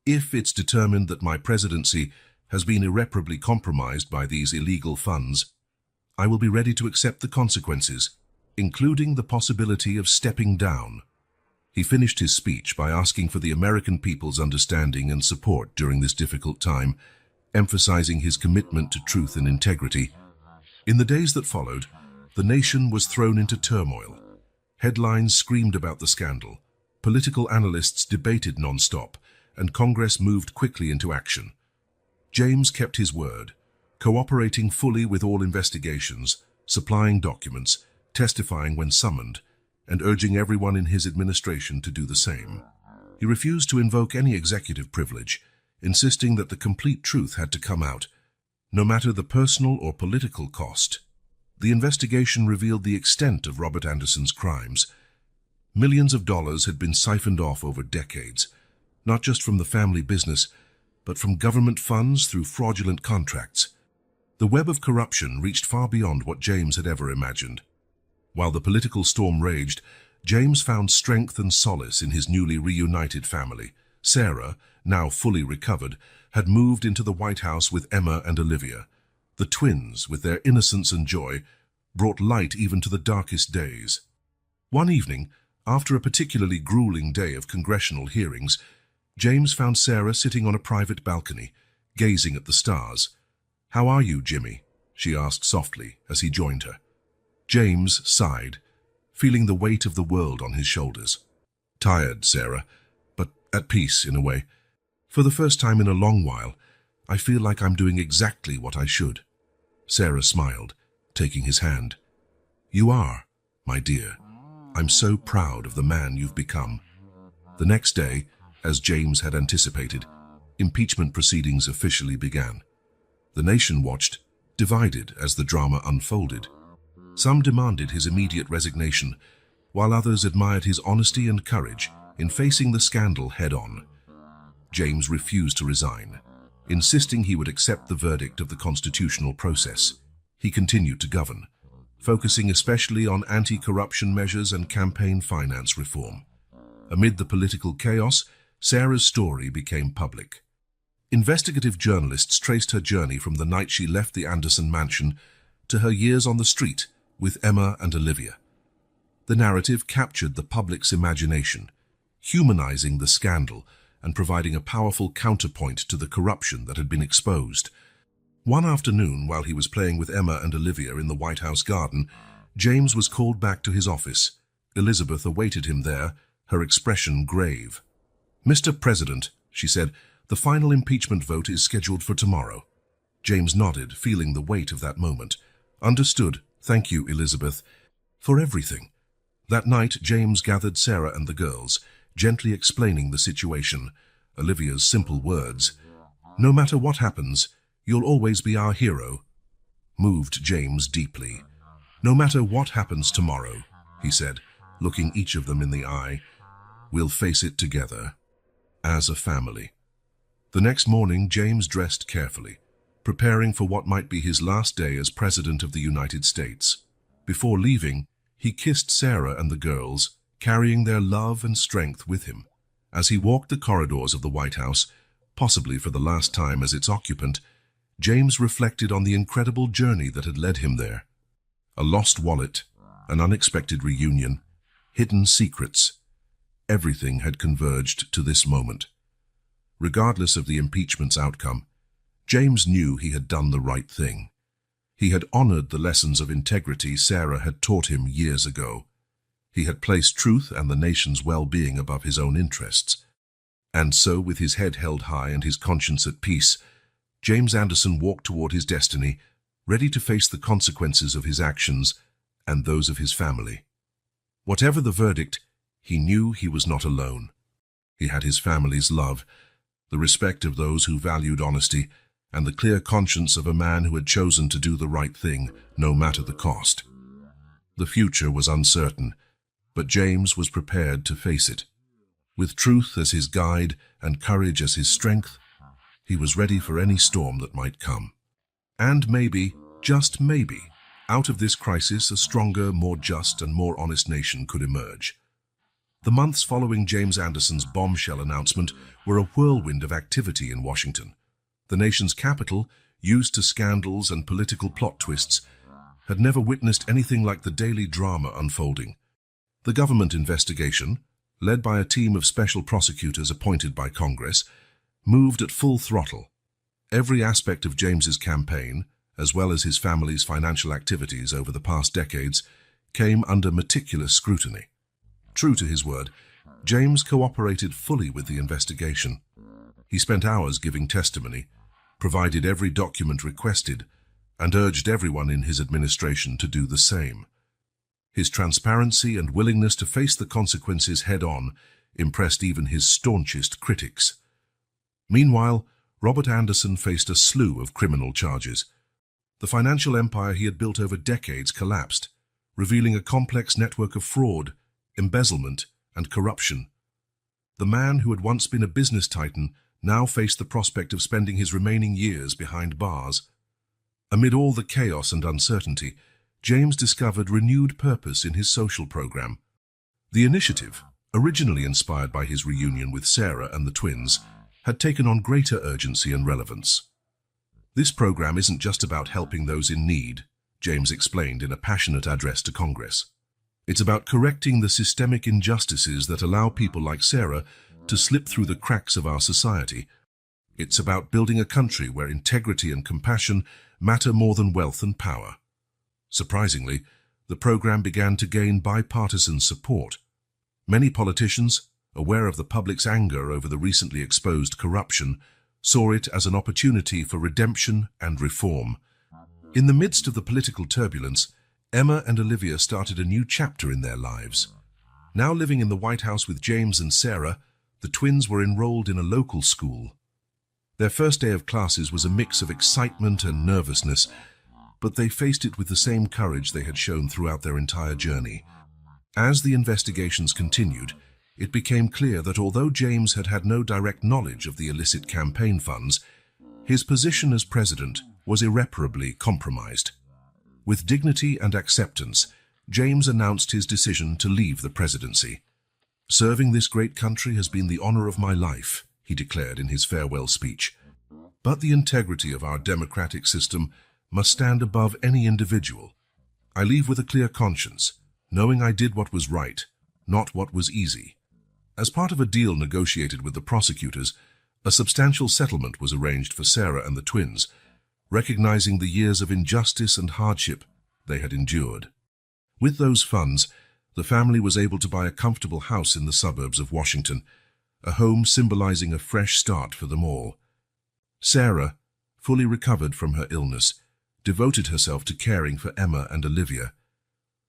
If it's determined that my presidency has been irreparably compromised by these illegal funds, I will be ready to accept the consequences, including the possibility of stepping down." He finished his speech by asking for the American people's understanding and support during this difficult time, emphasizing his commitment to truth and integrity. In the days that followed, the nation was thrown into turmoil. Headlines screamed about the scandal, political analysts debated non-stop, and Congress moved quickly into action. James kept his word, cooperating fully with all investigations, supplying documents, testifying when summoned, and urging everyone in his administration to do the same. He refused to invoke any executive privilege, insisting that the complete truth had to come out, no matter the personal or political cost. The investigation revealed the extent of Robert Anderson's crimes. Millions of dollars had been siphoned off over decades, not just from the family business, but from government funds through fraudulent contracts. The web of corruption reached far beyond what James had ever imagined. While the political storm raged, James found strength and solace in his newly reunited family. Sarah, now fully recovered, had moved into the White House with Emma and Olivia. The twins, with their innocence and joy, brought light even to the darkest days. One evening, After a particularly grueling day of congressional hearings, James found Sarah sitting on a private balcony, gazing at the stars. "How are you, Jimmy?" she asked softly as he joined her. James sighed, feeling the weight of the world on his shoulders. "Tired, Sarah, but at peace in a way. For the first time in a long while, I feel like I'm doing exactly what I should." Sarah smiled, taking his hand. "You are, my dear. I'm so proud of the man you've become." The next day, as James had anticipated, impeachment proceedings officially began. The nation watched, divided as the drama unfolded. Some demanded his immediate resignation, while others admired his honesty and courage in facing the scandal head-on. James refused to resign, insisting he would accept the verdict of the constitutional process. He continued to govern, focusing especially on anti-corruption measures and campaign finance reform. Amid the political chaos, Sarah's story became public. Investigative journalists traced her journey from the night she left the Anderson mansion to her years on the street with Emma and Olivia. The narrative captured the public's imagination, humanizing the scandal and providing a powerful counterpoint to the corruption that had been exposed. One afternoon, while he was playing with Emma and Olivia in the White House garden, James was called back to his office. Elizabeth awaited him there, her expression grave. "Mr. President," she said, "the final impeachment vote is scheduled for tomorrow." James nodded, feeling the weight of that moment. "Understood. Thank you, Elizabeth, for everything." That night, James gathered Sarah and the girls, gently explaining the situation. Olivia's simple words, "No matter what happens, you'll always be our hero," moved James deeply. "No matter what happens tomorrow," he said, looking each of them in the eye, "we'll face it together, as a family." The next morning, James dressed carefully, preparing for what might be his last day as President of the United States. Before leaving, he kissed Sarah and the girls, carrying their love and strength with him. As he walked the corridors of the White House, possibly for the last time as its occupant, James reflected on the incredible journey that had led him there. A lost wallet, an unexpected reunion, hidden secrets. Everything had converged to this moment. Regardless of the impeachment's outcome, James knew he had done the right thing. He had honored the lessons of integrity Sarah had taught him years ago. He had placed truth and the nation's well-being above his own interests. And so, with his head held high and his conscience at peace, James Anderson walked toward his destiny, ready to face the consequences of his actions and those of his family. Whatever the verdict, he knew he was not alone. He had his family's love, the respect of those who valued honesty, and the clear conscience of a man who had chosen to do the right thing, no matter the cost. The future was uncertain, but James was prepared to face it. With truth as his guide and courage as his strength, he was ready for any storm that might come. And maybe, just maybe, out of this crisis a stronger, more just and more honest nation could emerge. The months following James Anderson's bombshell announcement were a whirlwind of activity in Washington. The nation's capital, used to scandals and political plot twists, had never witnessed anything like the daily drama unfolding. The government investigation, led by a team of special prosecutors appointed by Congress, moved at full throttle. Every aspect of James's campaign, as well as his family's financial activities over the past decades, came under meticulous scrutiny. True to his word, James cooperated fully with the investigation. He spent hours giving testimony, provided every document requested, and urged everyone in his administration to do the same. His transparency and willingness to face the consequences head-on impressed even his staunchest critics. Meanwhile, Robert Anderson faced a slew of criminal charges. The financial empire he had built over decades collapsed, revealing a complex network of fraud, embezzlement, and corruption. The man who had once been a business titan now faced the prospect of spending his remaining years behind bars. Amid all the chaos and uncertainty, James discovered renewed purpose in his social program. The initiative, originally inspired by his reunion with Sarah and the twins, had taken on greater urgency and relevance. "This program isn't just about helping those in need," James explained in a passionate address to Congress. It's about correcting the systemic injustices that allow people like Sarah to slip through the cracks of our society. It's about building a country where integrity and compassion matter more than wealth and power. Surprisingly, the program began to gain bipartisan support. Many politicians, aware of the public's anger over the recently exposed corruption, saw it as an opportunity for redemption and reform. In the midst of the political turbulence, Emma and Olivia started a new chapter in their lives. Now living in the White House with James and Sarah, the twins were enrolled in a local school. Their first day of classes was a mix of excitement and nervousness, but they faced it with the same courage they had shown throughout their entire journey. As the investigations continued, it became clear that although James had had no direct knowledge of the illicit campaign funds, his position as president was irreparably compromised. With dignity and acceptance, James announced his decision to leave the presidency. "Serving this great country has been the honor of my life," he declared in his farewell speech. "But the integrity of our democratic system must stand above any individual. I leave with a clear conscience, knowing I did what was right, not what was easy." As part of a deal negotiated with the prosecutors, a substantial settlement was arranged for Sarah and the twins, recognizing the years of injustice and hardship they had endured. With those funds, the family was able to buy a comfortable house in the suburbs of Washington, a home symbolizing a fresh start for them all. Sarah, fully recovered from her illness, devoted herself to caring for Emma and Olivia.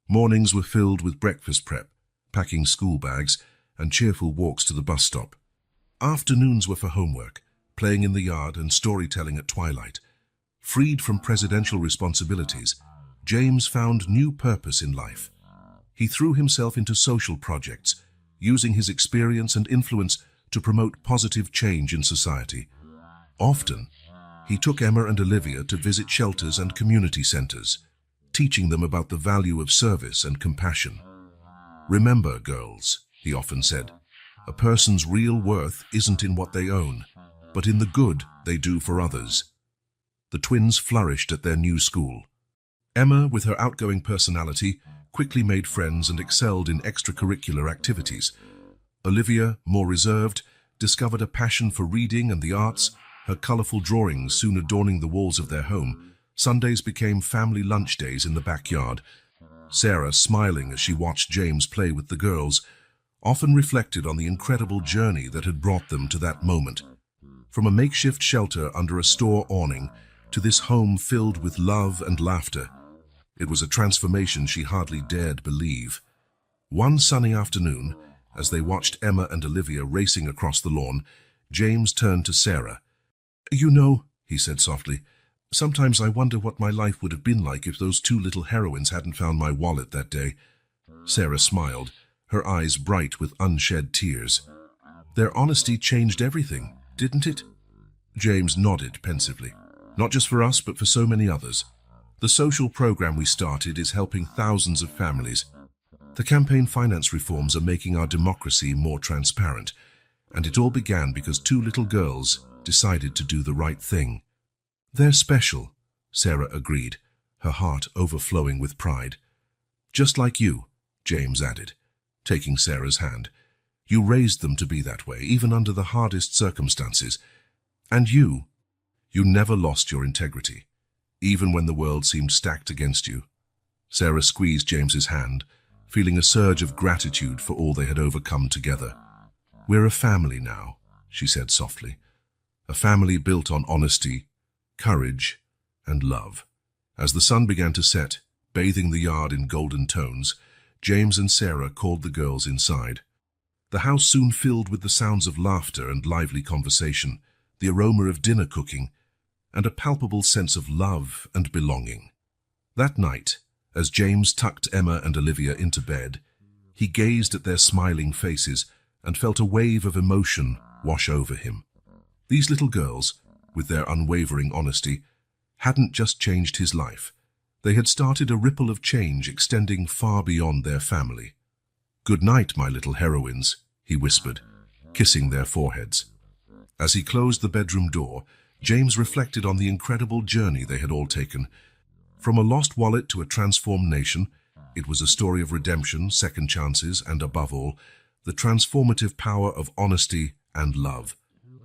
Mornings were filled with breakfast prep, packing school bags, and cheerful walks to the bus stop. Afternoons were for homework, playing in the yard and storytelling at twilight. Freed from presidential responsibilities, James found new purpose in life. He threw himself into social projects, using his experience and influence to promote positive change in society. Often, he took Emma and Olivia to visit shelters and community centers, teaching them about the value of service and compassion. "Remember, girls," he often said, "a person's real worth isn't in what they own, but in the good they do for others." The twins flourished at their new school. Emma, with her outgoing personality, quickly made friends and excelled in extracurricular activities. Olivia, more reserved, discovered a passion for reading and the arts, her colorful drawings soon adorning the walls of their home. Sundays became family lunch days in the backyard. Sarah, smiling as she watched James play with the girls, often reflected on the incredible journey that had brought them to that moment. From a makeshift shelter under a store awning to this home filled with love and laughter, it was a transformation she hardly dared believe. One sunny afternoon, as they watched Emma and Olivia racing across the lawn, James turned to Sarah. "You know," he said softly, "sometimes I wonder what my life would have been like if those two little heroines hadn't found my wallet that day." Sarah smiled, her eyes bright with unshed tears. "Their honesty changed everything, didn't it?" James nodded pensively. "Not just for us, but for so many others. The social program we started is helping thousands of families. The campaign finance reforms are making our democracy more transparent, and it all began because two little girls decided to do the right thing." "They're special," Sarah agreed, her heart overflowing with pride. "Just like you," James added, taking Sarah's hand. "You raised them to be that way, even under the hardest circumstances. And you never lost your integrity, even when the world seemed stacked against you." Sarah squeezed James's hand, feeling a surge of gratitude for all they had overcome together. "We're a family now," she said softly. "A family built on honesty, courage, and love." As the sun began to set, bathing the yard in golden tones, James and Sarah called the girls inside. The house soon filled with the sounds of laughter and lively conversation, the aroma of dinner cooking, and a palpable sense of love and belonging. That night, as James tucked Emma and Olivia into bed, he gazed at their smiling faces and felt a wave of emotion wash over him. These little girls, with their unwavering honesty, hadn't just changed his life. They had started a ripple of change extending far beyond their family. "Good night, my little heroines," he whispered, kissing their foreheads. As he closed the bedroom door, James reflected on the incredible journey they had all taken. From a lost wallet to a transformed nation, It was a story of redemption, second chances, and above all, the transformative power of honesty and love.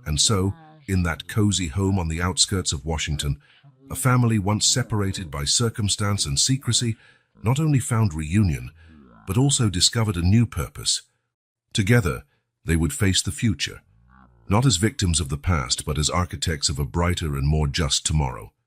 And so, in that cozy home on the outskirts of Washington, a family once separated by circumstance and secrecy not only found reunion, but also discovered a new purpose. Together, they would face the future, not as victims of the past, but as architects of a brighter and more just tomorrow.